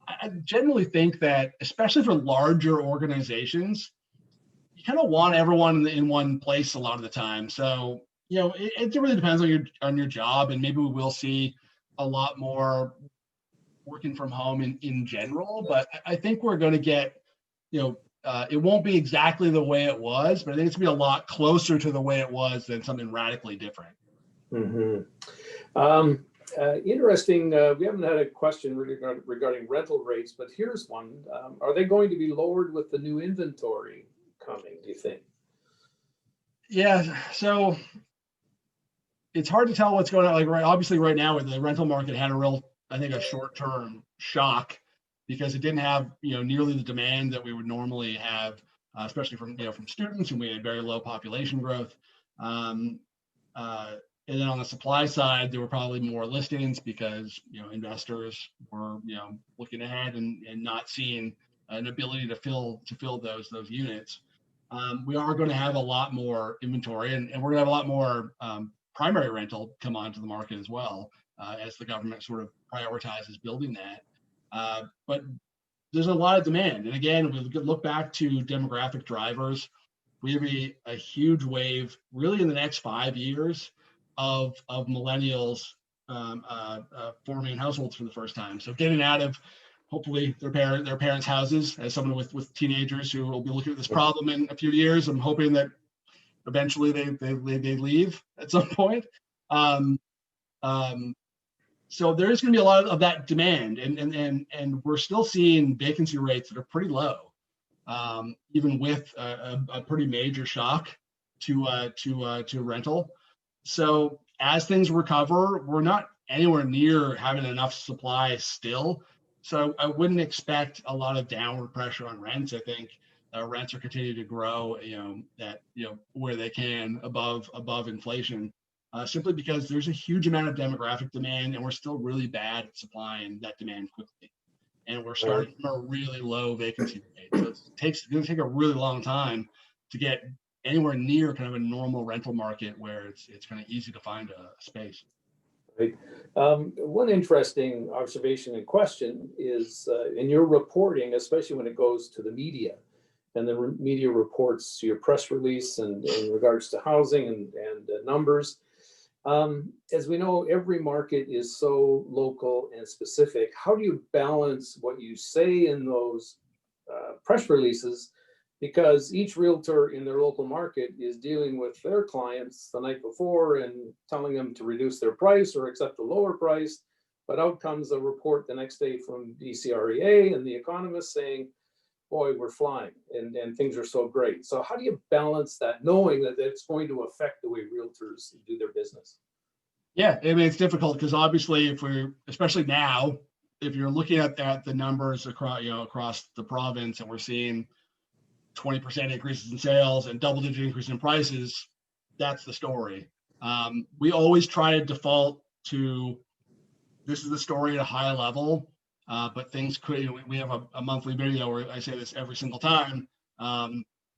I generally think that, especially for larger organizations, you kind of want everyone in one place a lot of the time. So, it really depends on your job, and maybe we will see a lot more working from home in general. But I think we're going to get, it won't be exactly the way it was, but I think it's going to be a lot closer to the way it was than something radically different. Mm-hmm. Interesting. We haven't had a question regarding rental rates, but here's one. Are they going to be lowered with the new inventory coming, do you think? Yeah, so it's hard to tell what's going on. Obviously right now the rental market had a short-term shock because it didn't have, nearly the demand that we would normally have, especially from students, and we had very low population growth. And then on the supply side, there were probably more listings because, investors were, looking ahead and not seeing an ability to fill those units. We are going to have a lot more inventory, and we're going to have a lot more primary rental come onto the market as well, as the government sort of prioritizes building that. But there's a lot of demand. And again, we look back to demographic drivers. We have a huge wave really in the next 5 years of millennials forming households for the first time. So getting out of hopefully their parents' houses. As someone with teenagers who will be looking at this problem in a few years, I'm hoping that eventually they leave at some point. So there is going to be a lot of that demand, and we're still seeing vacancy rates that are pretty low, even with a pretty major shock to rental. So as things recover, we're not anywhere near having enough supply still. So I wouldn't expect a lot of downward pressure on rents. I think rents are continuing to grow, where they can above inflation, simply because there's a huge amount of demographic demand, and we're still really bad at supplying that demand quickly. And we're starting from a really low vacancy rate. So it's going to take a really long time to get anywhere near kind of a normal rental market where it's kind of easy to find a space. Right. One interesting observation and question is in your reporting, especially when it goes to the media, and the media reports your press release and in regards to housing and numbers. As we know, every market is so local and specific. How do you balance what you say in those press releases because each realtor in their local market is dealing with their clients the night before and telling them to reduce their price or accept a lower price. But out comes a report the next day from BCREA and the economists saying, boy, we're flying and things are so great. So how do you balance that, knowing that it's going to affect the way realtors do their business? Yeah, I mean, it's difficult because obviously if we're, especially now, if you're looking at the numbers across, across the province, and we're seeing 20% increases in sales and double-digit increase in prices, that's the story. We always try to default to, this is the story at a high level, but things could, we have a monthly video where I say this every single time.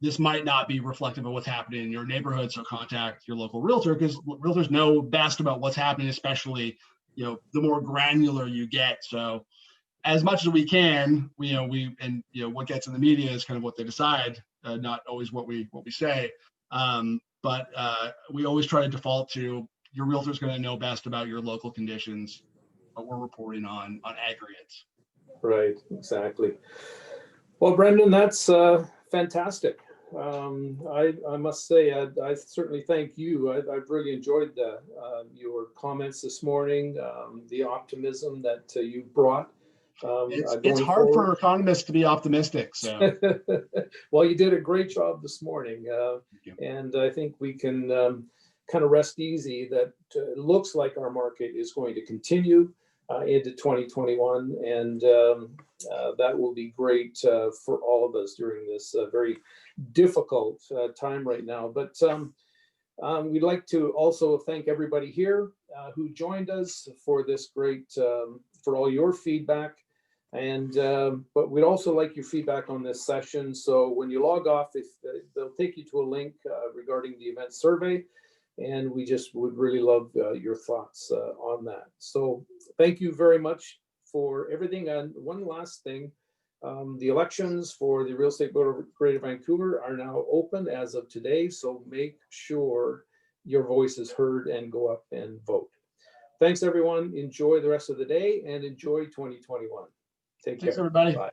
This might not be reflective of what's happening in your neighborhood, so contact your local realtor, because realtors know best about what's happening, especially, the more granular you get. So as much as we can, what gets in the media is kind of what they decide, not always what we say. But we always try to default to your realtor is going to know best about your local conditions, what we're reporting on aggregates. Right, exactly. Well, Brendan, that's fantastic. I must say, I certainly thank you. I've really enjoyed your comments this morning, the optimism that you brought. It's hard for economists to be optimistic. So, well, you did a great job this morning, and I think we can kind of rest easy that it looks like our market is going to continue into 2021, and that will be great for all of us during this very difficult time right now. But we'd like to also thank everybody here who joined us for this great, for all your feedback. And but we'd also like your feedback on this session. So when you log off, they'll take you to a link regarding the event survey. And we just would really love your thoughts on that. So thank you very much for everything. And one last thing, the elections for the Real Estate Board of Greater Vancouver are now open as of today. So make sure your voice is heard and go up and vote. Thanks, everyone. Enjoy the rest of the day and enjoy 2021. Take care. Thanks, everybody. Bye.